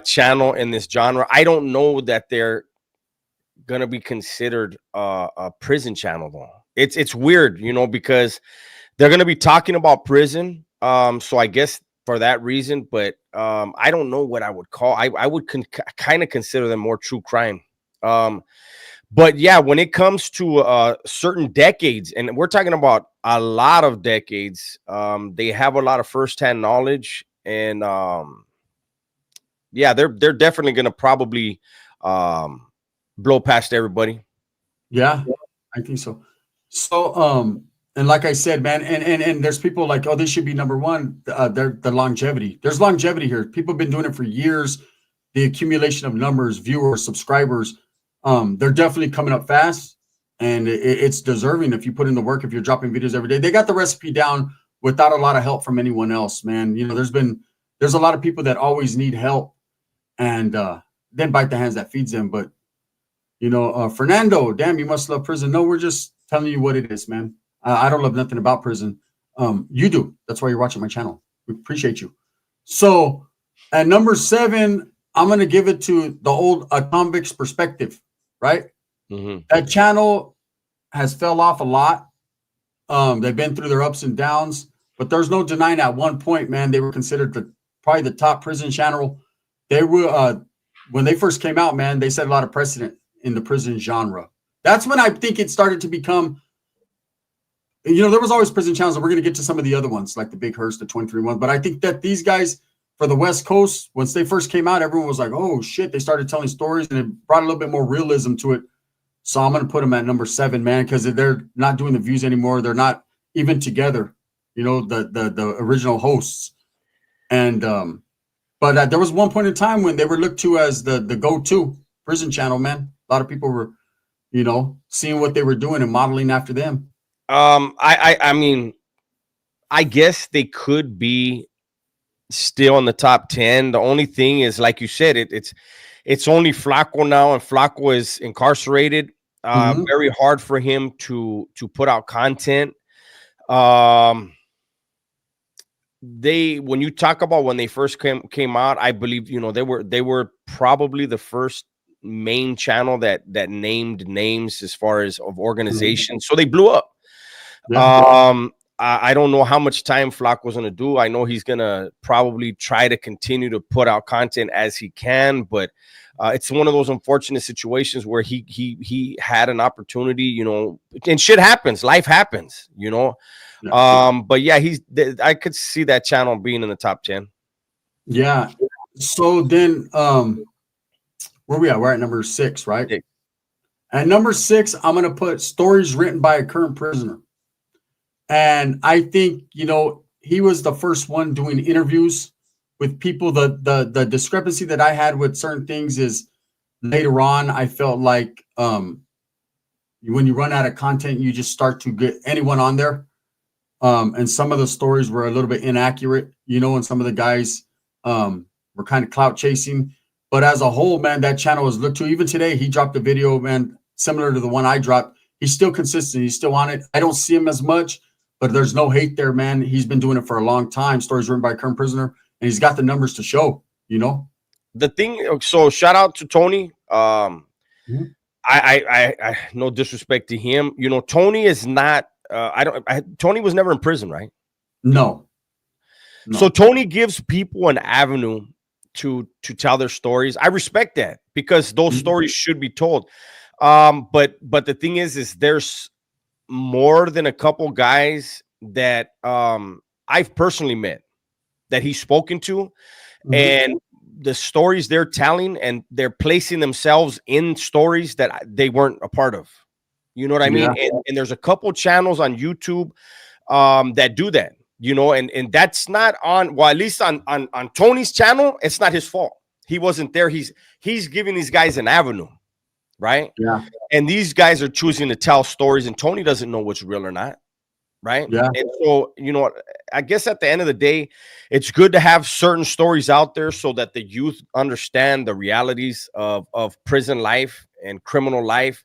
S2: channel in this genre. I don't know that they're gonna be considered a prison channel though. It's weird, you know, because They're going to be talking about prison. So I guess for that reason, but I don't know what I would call. I would kind of consider them more true crime. But yeah, when it comes to certain decades, and we're talking about a lot of decades, they have a lot of firsthand knowledge, and yeah, they're definitely going to probably blow past everybody.
S1: Yeah, I think so. So, and like I said, man, and there's people like, oh, this should be number one. The longevity. There's longevity here. People have been doing it for years. The accumulation of numbers, viewers, subscribers, they're definitely coming up fast, and it's deserving if you put in the work. If you're dropping videos every day, they got the recipe down without a lot of help from anyone else, man. You know, there's a lot of people that always need help, and then bite the hands that feeds them. But you know, Fernando, damn, you must love prison. No, we're just telling you what it is, man. I don't love nothing about prison. You do. That's why you're watching my channel. We appreciate you. So at number 7, I'm going to give it to the old convict's perspective, right?
S2: Mm-hmm.
S1: That channel has fell off a lot. They've been through their ups and downs, but there's no denying at one point, man, they were considered probably the top prison channel. They were, when they first came out, man, they set a lot of precedent in the prison genre. That's when I think it started to become, you know, there was always prison channels, and we're going to get to some of the other ones, like the Big Hearst, the 23 ones. But I think that these guys for the West Coast, once they first came out, everyone was like, oh, shit. They started telling stories, and it brought a little bit more realism to it. So I'm going to put them at number 7, man, because they're not doing the views anymore. They're not even together, you know, the original hosts. And but there was one point in time when they were looked to as the go-to prison channel, man. A lot of people were, you know, seeing what they were doing and modeling after them.
S2: I mean, I guess they could be still in the top 10. The only thing is, like you said, it's only Flacco now, and Flacco is incarcerated. Very hard for him to put out content. When you talk about when they first came out, I believe, you know, they were probably the first main channel that named names as far as of organizations. So they blew up. Yeah. I don't know how much time Flacco's going to do. I know he's going to probably try to continue to put out content as he can, but it's one of those unfortunate situations where he had an opportunity, you know, and shit happens. Life happens, you know. Yeah. But yeah, I could see that channel being in the top 10.
S1: Yeah. So then where we at? We're at number 6, right? 6. At number 6, I'm going to put stories written by a current prisoner. And I think, you know, he was the first one doing interviews with people. The discrepancy that I had with certain things is later on, I felt like when you run out of content, you just start to get anyone on there. And some of the stories were a little bit inaccurate, you know, and some of the guys were kind of clout chasing. But as a whole, man, that channel was looked to. Even today, he dropped a video, man, similar to the one I dropped. He's still consistent. He's still on it. I don't see him as much, but there's no hate there, man. He's been doing it for a long time. Stories written by a current prisoner, and he's got the numbers to show, you know. The thing,
S2: so shout out to Tony. I no disrespect to him. You know, Tony is not, Tony was never in prison, right?
S1: No.
S2: So Tony gives people an avenue to tell their stories. I respect that, because those stories should be told. But the thing is there's more than a couple guys that I've personally met that he's spoken to, and the stories they're telling, and they're placing themselves in stories that they weren't a part of. You know what I mean? And there's a couple channels on YouTube that do that, you know, and that's not on, well, at least on Tony's channel, it's not his fault. He wasn't there. He's giving these guys an avenue. Right.
S1: Yeah.
S2: And these guys are choosing to tell stories, and Tony doesn't know what's real or not. Right.
S1: Yeah.
S2: And so, you know, I guess at the end of the day, it's good to have certain stories out there so that the youth understand the realities of prison life and criminal life,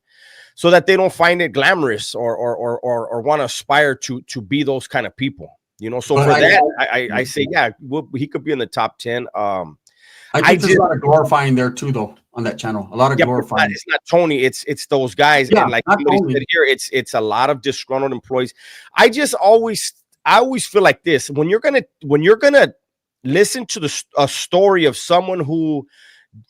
S2: so that they don't find it glamorous or want to aspire to be those kind of people, you know. So I say, yeah, he could be in the top 10.
S1: I think there's a lot of glorifying there too, though, on that channel. A lot of glorifying.
S2: It's not Tony. It's those guys.
S1: Yeah,
S2: and like somebody said here, it's a lot of disgruntled employees. I just always I always feel like this: when you're gonna listen to a story of someone who,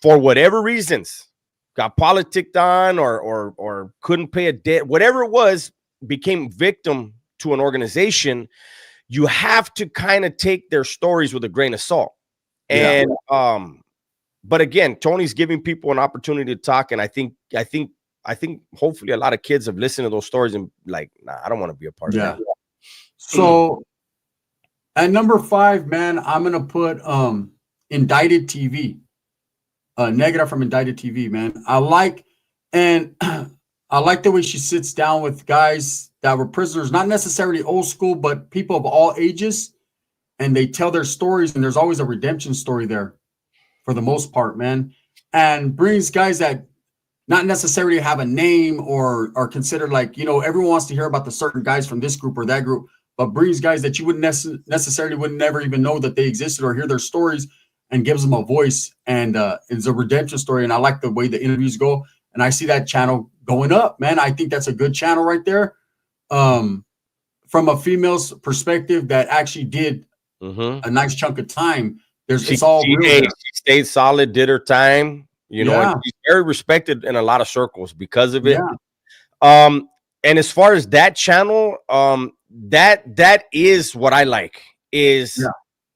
S2: for whatever reasons, got politicked on or couldn't pay a debt, whatever it was, became victim to an organization, you have to kind of take their stories with a grain of salt. And but again, Tony's giving people an opportunity to talk, and I think hopefully a lot of kids have listened to those stories and like, nah, I don't want to be a part of that.
S1: So at number 5, man, I'm gonna put Indicted TV. Negative from Indicted TV, man. I like the way she sits down with guys that were prisoners, not necessarily old school, but people of all ages, and they tell their stories, and there's always a redemption story there for the most part, man. And brings guys that not necessarily have a name or are considered like, everyone wants to hear about the certain guys from this group or that group, but brings guys that you wouldn't necessarily would never even know that they existed or hear their stories, and gives them a voice, and it's a redemption story. And I like the way the interviews go, and I see that channel going up, man. I think that's a good channel right there. From a female's perspective that actually did a nice chunk of time. It's all real.
S2: She stayed solid, did her time. She's very respected in a lot of circles because of it. And as far as that channel, that is what I like, is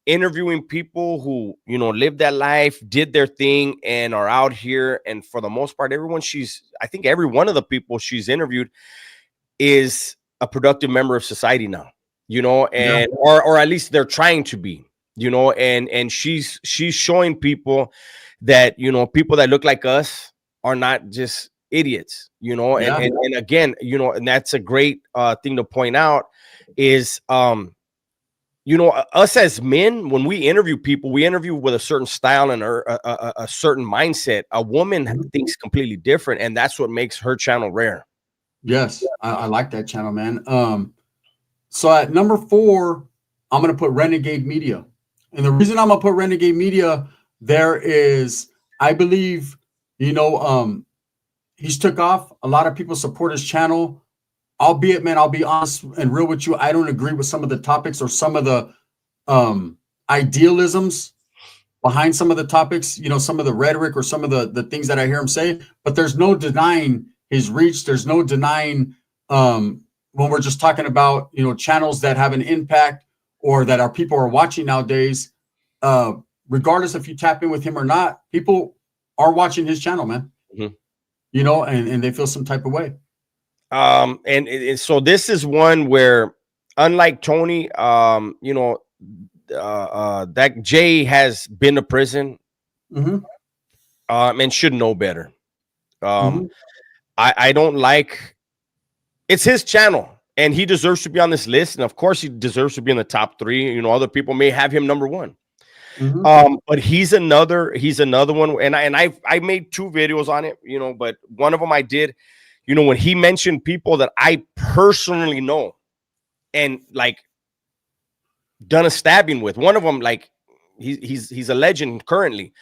S2: interviewing people who, lived that life, did their thing, and are out here. And for the most part, I think every one of the people she's interviewed is a productive member of society now, and or at least they're trying to be, and she's showing people that, people that look like us are not just idiots, and again, and that's a great thing to point out is, us as men, when we interview people, we interview with a certain style and a certain mindset. A woman thinks completely different, and that's what makes her channel rare.
S1: Yes, I like that channel, man. So at number 4, I'm going to put Renegade Media. And the reason I'm going to put Renegade Media there is, I believe, he's took off. A lot of people support his channel. Albeit, man, I'll be honest and real with you, I don't agree with some of the topics or some of the idealisms behind some of the topics, some of the rhetoric or some of the things that I hear him say. But there's no denying his reach. There's no denying when we're just talking about, channels that have an impact or that our people are watching nowadays. Regardless if you tap in with him or not, people are watching his channel, man. And they feel some type of way.
S2: So this is one where, unlike Tony, that Jay has been to prison, and should know better. I don't like, it's his channel, and he deserves to be on this list, and of course he deserves to be in the top 3. Other people may have him number 1. But he's another one, and I made 2 videos on it, but one of them I did. When he mentioned people that I personally know and like done a stabbing with, one of them, like he's a legend currently.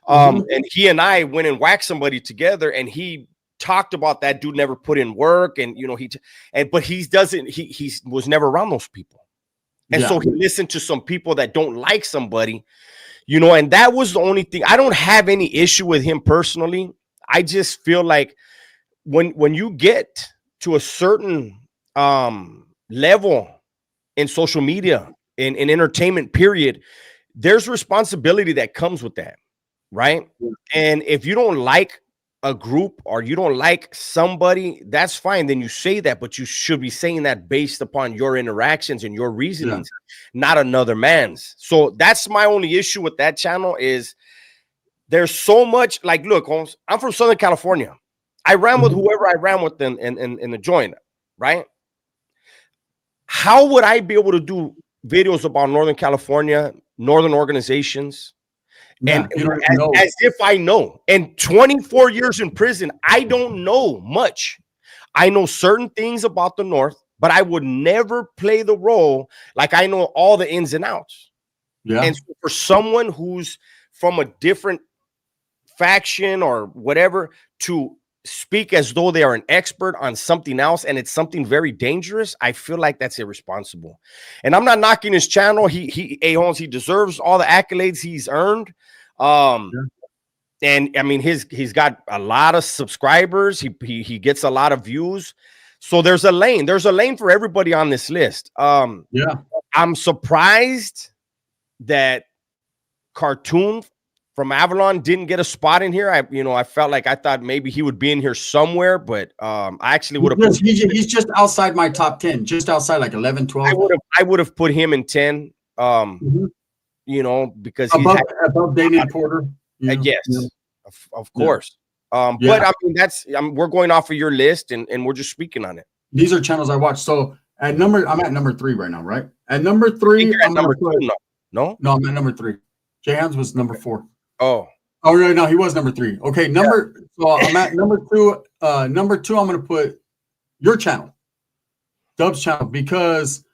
S2: And he and I went and whacked somebody together, and he talked about that dude never put in work, and but he was never around those people. And so he listened to some people that don't like somebody, and that was the only thing. I don't have any issue with him personally. I just feel like when you get to a certain level in social media, in entertainment period, there's responsibility that comes with that, right? And if you don't like a group or you don't like somebody, that's fine, then you say that, but you should be saying that based upon your interactions and your reasonings, not another man's. So that's my only issue with that channel, is there's so much, like, look, Holmes, I'm from Southern California. I ran with whoever I ran with in the joint, right? How would I be able to do videos about Northern California, Northern organizations, and as if I know? And 24 years in prison, I don't know much. I know certain things about the North, but I would never play the role like I know all the ins and outs. And so for someone who's from a different faction or whatever to speak as though they are an expert on something else and it's something very dangerous, I feel like that's irresponsible. And I'm not knocking his channel. He deserves all the accolades he's earned. And I mean, he's got a lot of subscribers. He gets a lot of views. So there's a lane for everybody on this list. I'm surprised that Cartoon from Avalon didn't get a spot in here. I thought maybe he would be in here somewhere, but I actually would have.
S1: He's just outside my top 10, just outside like 11, 12.
S2: I would have put him in 10. Because
S1: above Damian Porter.
S2: Yes, of course. But I mean, we're going off of your list, and we're just speaking on it.
S1: These are channels I watch. So I'm at number 3 right now, right? At number 3, I'm
S2: number 2. No,
S1: I'm at number 3. Jay Hans was number 4.
S2: Oh,
S1: no, he was number 3. Okay, so I'm at number 2. Number 2, I'm gonna put your channel, Dub's channel, because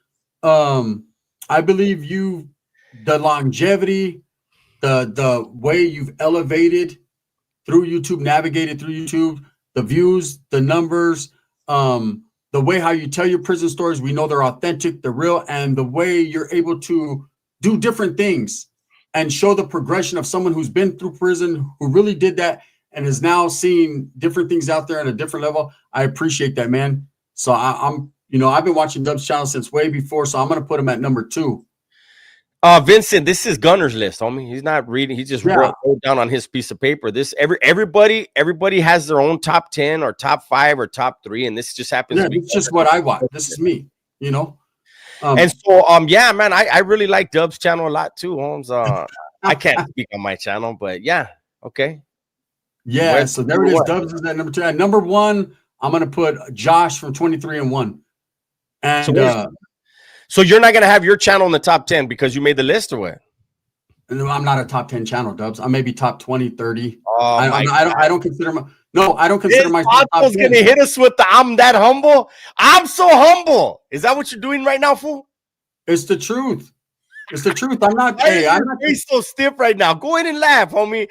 S1: I believe the longevity, the way you've elevated through YouTube, navigated through YouTube, the views, the numbers, the way how you tell your prison stories, we know they're authentic, they're real, and the way you're able to do different things and show the progression of someone who's been through prison, who really did that and is now seeing different things out there at a different level. I appreciate that, man. So I've been watching Dub's channel since way before, so I'm going to put him at number 2.
S2: Vincent, this is Gunner's list, homie. He's not reading. He just wrote down on his piece of paper. This everybody has their own top 10 or top 5 or top 3, and this just happens to be.
S1: It's just what I watch. This is me,
S2: And so, man, I really like Dub's channel a lot too, Holmes. I can't speak on my channel, but yeah, okay.
S1: Yeah, so there it is. Dubs is at number 2. At number 1, I'm gonna put Josh from 23-1. And
S2: so you're not gonna have your channel in the top 10 because you made the list, or what?
S1: No, I'm not a top 10 channel, Dubs. I may be top 20, 30.
S2: I
S1: don't consider myself.
S2: This gonna hit us with the "I'm that humble." I'm so humble. Is that what you're doing right now, fool?
S1: It's the truth. It's the truth. I'm not.
S2: I'm not so stiff right now. Go ahead and laugh, homie.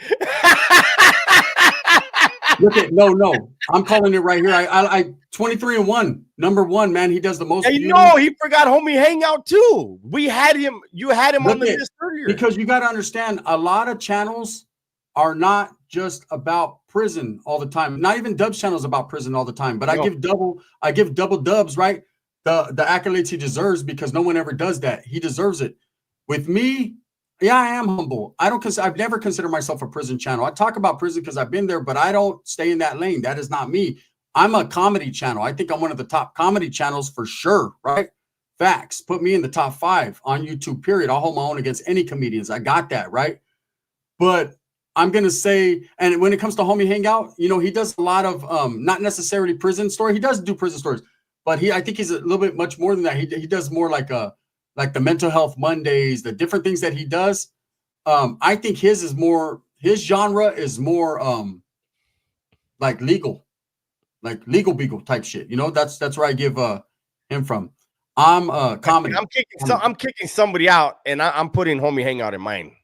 S1: Look at no. I'm calling it right here. I 23-1, number 1, man. He does the most.
S2: He forgot homie hangout too. We had him. You had him on the list earlier.
S1: Because you got to understand, a lot of channels are not just about prison all the time. Not even Dub's channel is about prison all the time. But I give double Dubs, right? The accolades he deserves, because no one ever does that. He deserves it. With me, yeah, I am humble. I've never considered myself a prison channel. I talk about prison because I've been there, but I don't stay in that lane. That is not me. I'm a comedy channel. I think I'm one of the top comedy channels for sure, right? Facts. Put me in the top 5 on YouTube, period. I'll hold my own against any comedians. I got that, right? But I'm going to say, and when it comes to Homie Hangout, he does a lot of not necessarily prison story. He does do prison stories, but I think he's a little bit much more than that. He does more like the mental health Mondays, the different things that he does. I think his genre is more like legal beagle type shit. That's where I give him from. I'm comedy.
S2: I'm kicking somebody out, and I'm putting Homie Hangout in mine.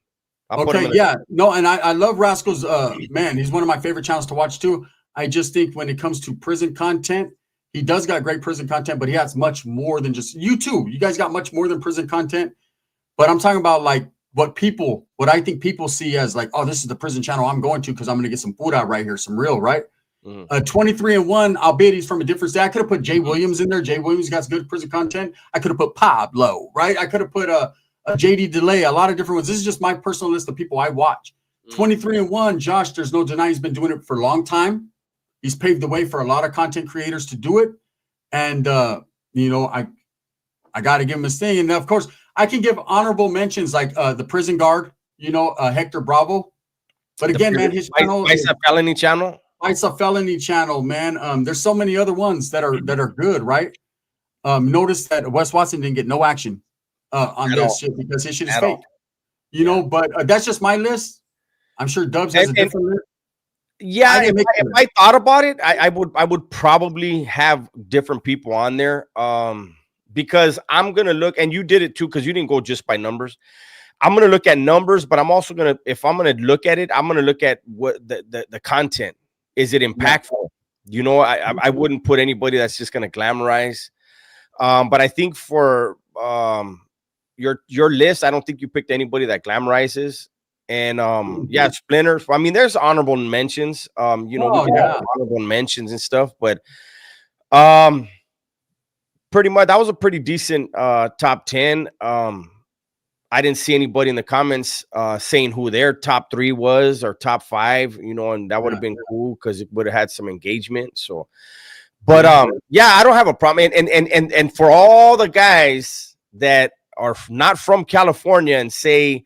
S1: And I love Rascal's. Man, he's one of my favorite channels to watch too. I just think when it comes to prison content, he does got great prison content, but he has much more than just you too. You guys got much more than prison content. But I'm talking about like what I think people see as like, oh, this is the prison channel I'm going to because I'm going to get some food out right here, some real, right? 23-1, albeit he's from a different state. I could have put Jay Williams in there. Jay Williams got good prison content. I could have put Pablo, right? I could have put a JD Delay, a lot of different ones. This is just my personal list of people I watch. 23-1, Josh, there's no denying he's been doing it for a long time. He's paved the way for a lot of content creators to do it. And, I got to give him his thing. And of course, I can give honorable mentions like the prison guard, Hector Bravo. But again, man, his channel
S2: is a felony channel.
S1: It's a felony channel, man. There's so many other ones that are good, right? Notice that Wes Watson didn't get no action on this shit because his shit is fake. But that's just my list. I'm sure Dubs has a different list.
S2: Yeah, if I thought about it, I would probably have different people on there. Because I'm gonna look, and you did it too, because you didn't go just by numbers. I'm gonna look at numbers, but I'm also if I'm gonna look at it, I'm gonna look at what the content. Is it impactful? You know, I wouldn't put anybody that's just going to glamorize. But I think for your list, I don't think you picked anybody that glamorizes. And yeah, Splinter. I mean, there's honorable mentions. You know, we can have honorable mentions and stuff, but pretty much that was a pretty decent top 10. I didn't see anybody in the comments saying who their top 3 was or top 5, you know, and that would have been cool because it would have had some engagement. So, but yeah, I don't have a problem. And for all the guys that are not from California and say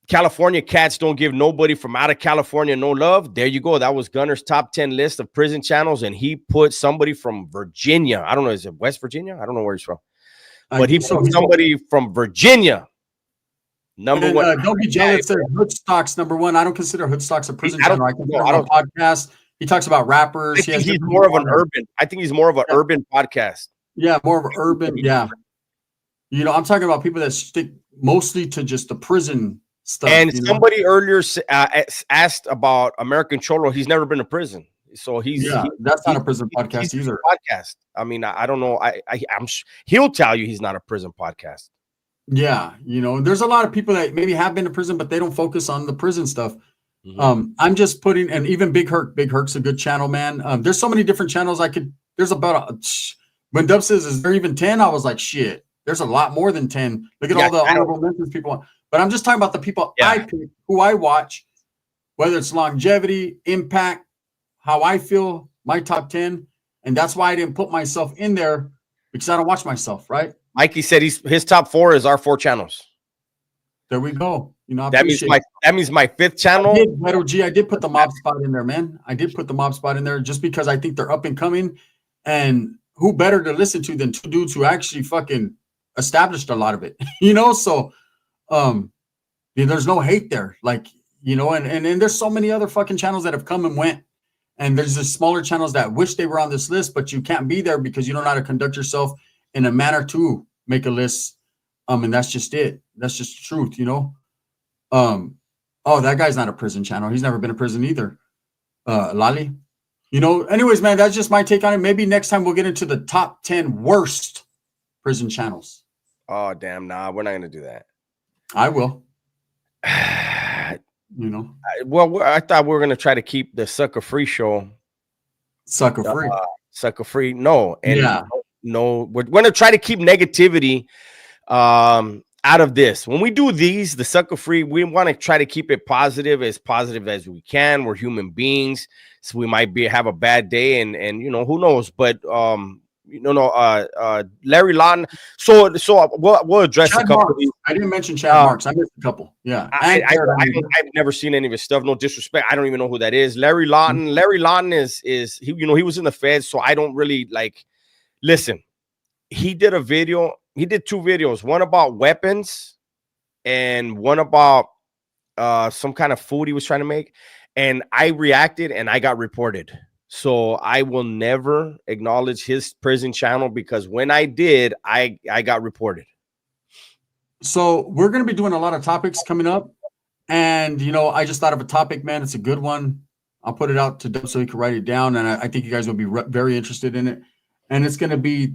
S2: California cats don't give nobody from out of California no love, there you go. That was Gunner's top 10 list of prison channels, and he put somebody from Virginia. I don't know, is it West Virginia? I don't know where he's from. But he put somebody from Virginia. Number one.
S1: Don't be jealous. Hoodstock's number 1. I don't consider Hoodstock's a prison channel. I consider him a podcast. He talks about rappers.
S2: I think he's more of an urban. I think he's more of an urban podcast.
S1: Yeah, more of an urban. Yeah. You know, I'm talking about people that stick mostly to just the prison stuff.
S2: And somebody earlier asked about American Cholo. He's never been to prison. So
S1: that's not a prison podcast either.
S2: Podcast. I mean, I don't know. He'll tell you he's not a prison podcast.
S1: Yeah, you know, there's a lot of people that maybe have been to prison, but they don't focus on the prison stuff. I'm just putting, and even Big Herc's a good channel, man. There's so many different channels there's about when Dub says, is there even 10? I was like, shit, there's a lot more than 10. Look at all the honorable mentions people want. But I'm just talking about the people I pick, who I watch, whether it's longevity, impact, how I feel, my top 10. And that's why I didn't put myself in there, because I don't watch myself, right?
S2: Mikey said his top 4 is our 4 channels.
S1: There we go. You know,
S2: that means my 5th channel.
S1: I did put the mob spot in there, man. I did put the mob spot in there just because I think they're up and coming. And who better to listen to than 2 dudes who actually fucking established a lot of it, you know? So there's no hate there. Like, you know, and there's so many other fucking channels that have come and went. And there's the smaller channels that wish they were on this list, but you can't be there because you don't know how to conduct yourself in a manner to make a list. And that's just it. That's just the truth, you know? Oh, that guy's not a prison channel. He's never been to prison either. Lali. You know, anyways, man, that's just my take on it. Maybe next time we'll get into the top 10 worst prison channels.
S2: Oh, damn. Nah, we're not going to do that.
S1: I will. You know,
S2: I thought we were going to try to keep the Sucka Free show.
S1: Sucka Free.
S2: Sucka Free. No. And
S1: yeah.
S2: No, we're going to try to keep negativity out of this. When we do these, the Sucka Free, we want to try to keep it positive as we can. We're human beings, so we might have a bad day, and you know, who knows? But Larry Lawton. So we'll address
S1: Chad
S2: a couple
S1: Marks.
S2: of these.
S1: I didn't mention Chad Marks. I missed a couple. Yeah,
S2: I've never seen any of his stuff. No disrespect. I don't even know who that is. Larry Lawton. Mm-hmm. Larry Lawton is he? You know, he was in the Feds, so I don't really like. Listen, he did a video. He did 2 videos. One about weapons, and one about some kind of food he was trying to make. And I reacted, and I got reported. So I will never acknowledge his prison channel, because when I did, I got reported.
S1: So we're going to be doing a lot of topics coming up. And, you know, I just thought of a topic, man. It's a good one. I'll put it out to Dub so he can write it down. And I think you guys will be very interested in it. And it's going to be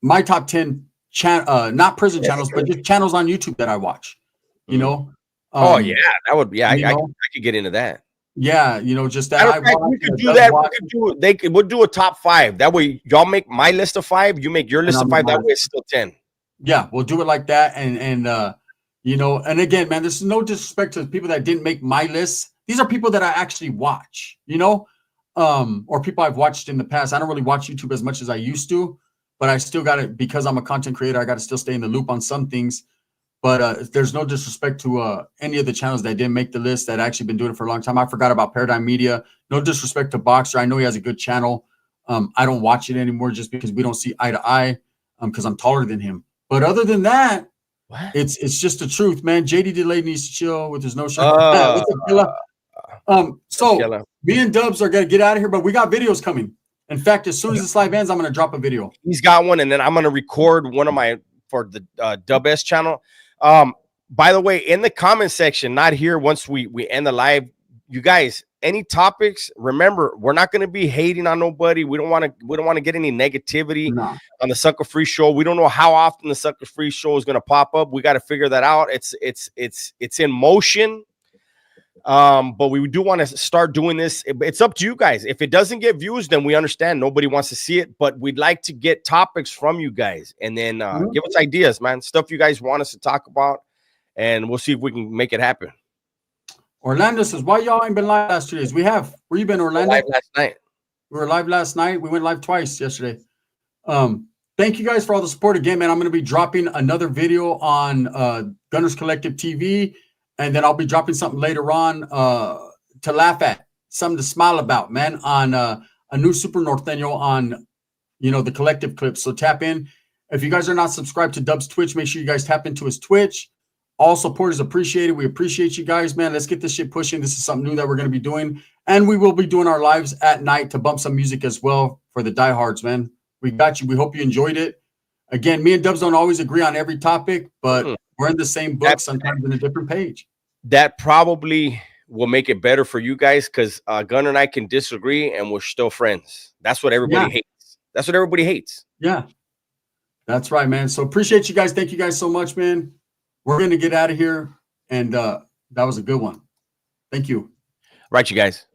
S1: my top 10, not prison channels, but just channels on YouTube that I watch, you know?
S2: Oh, yeah, that would be, I could get into that.
S1: Yeah, you know, just that.
S2: We could do that. We'll do a top 5. That way, y'all make my list of 5. You make your list of 5. That way, it's still 10.
S1: Yeah, we'll do it like that. And you know, and again, man, there's no disrespect to the people that didn't make my list. These are people that I actually watch, you know, or people I've watched in the past. I don't really watch YouTube as much as I used to, but I still got it because I'm a content creator. I got to still stay in the loop on some things. But there's no disrespect to any of the channels that didn't make the list that actually been doing it for a long time. I forgot about Paradigm Media. No disrespect to Boxer. I know he has a good channel. I don't watch it anymore just because we don't see eye to eye because I'm taller than him. But other than that, it's just the truth, man. JD Delay needs to chill with his no shirt. So me and Dubs are going to get out of here, but we got videos coming. In fact, as soon as this live ends, I'm going to drop a video.
S2: He's got one, and then I'm going to record one of my for the Dub S channel. By the way, in the comment section, not here once we end the live, you guys, any topics, remember, we're not going to be hating on nobody. We don't want to get any negativity on the Sucka Free Show. We don't know how often the Sucka Free Show is going to pop up. We got to figure that out. It's in motion. But we do want to start doing this. It's up to you guys. If it doesn't get views, then we understand nobody wants to see it, but we'd like to get topics from you guys, and then give us ideas, man, stuff you guys want us to talk about, and we'll see if we can make it happen.
S1: Orlando says, why y'all ain't been live last 2 days? We have. Where you been, Orlando?
S2: Live last night.
S1: We were live last night. We went live twice yesterday. Thank you guys for all the support again, man. I'm going to be dropping another video on Gunners Collective TV. And then I'll be dropping something later on to laugh at, something to smile about, man, on a new Super Norteño on, the Collective clips. So tap in. If you guys are not subscribed to Dub's Twitch, make sure you guys tap into his Twitch. All support is appreciated. We appreciate you guys, man. Let's get this shit pushing. This is something new that we're going to be doing. And we will be doing our lives at night to bump some music as well for the diehards, man. We got you. We hope you enjoyed it. Again, me and Dubs don't always agree on every topic, but we're in the same book, sometimes in a different page.
S2: That probably will make it better for you guys, because Gunner and I can disagree and we're still friends. That's what everybody hates. That's what everybody hates.
S1: Yeah, that's right, man. So appreciate you guys. Thank you guys so much, man. We're going to get out of here. And that was a good one. Thank you.
S2: Right, you guys.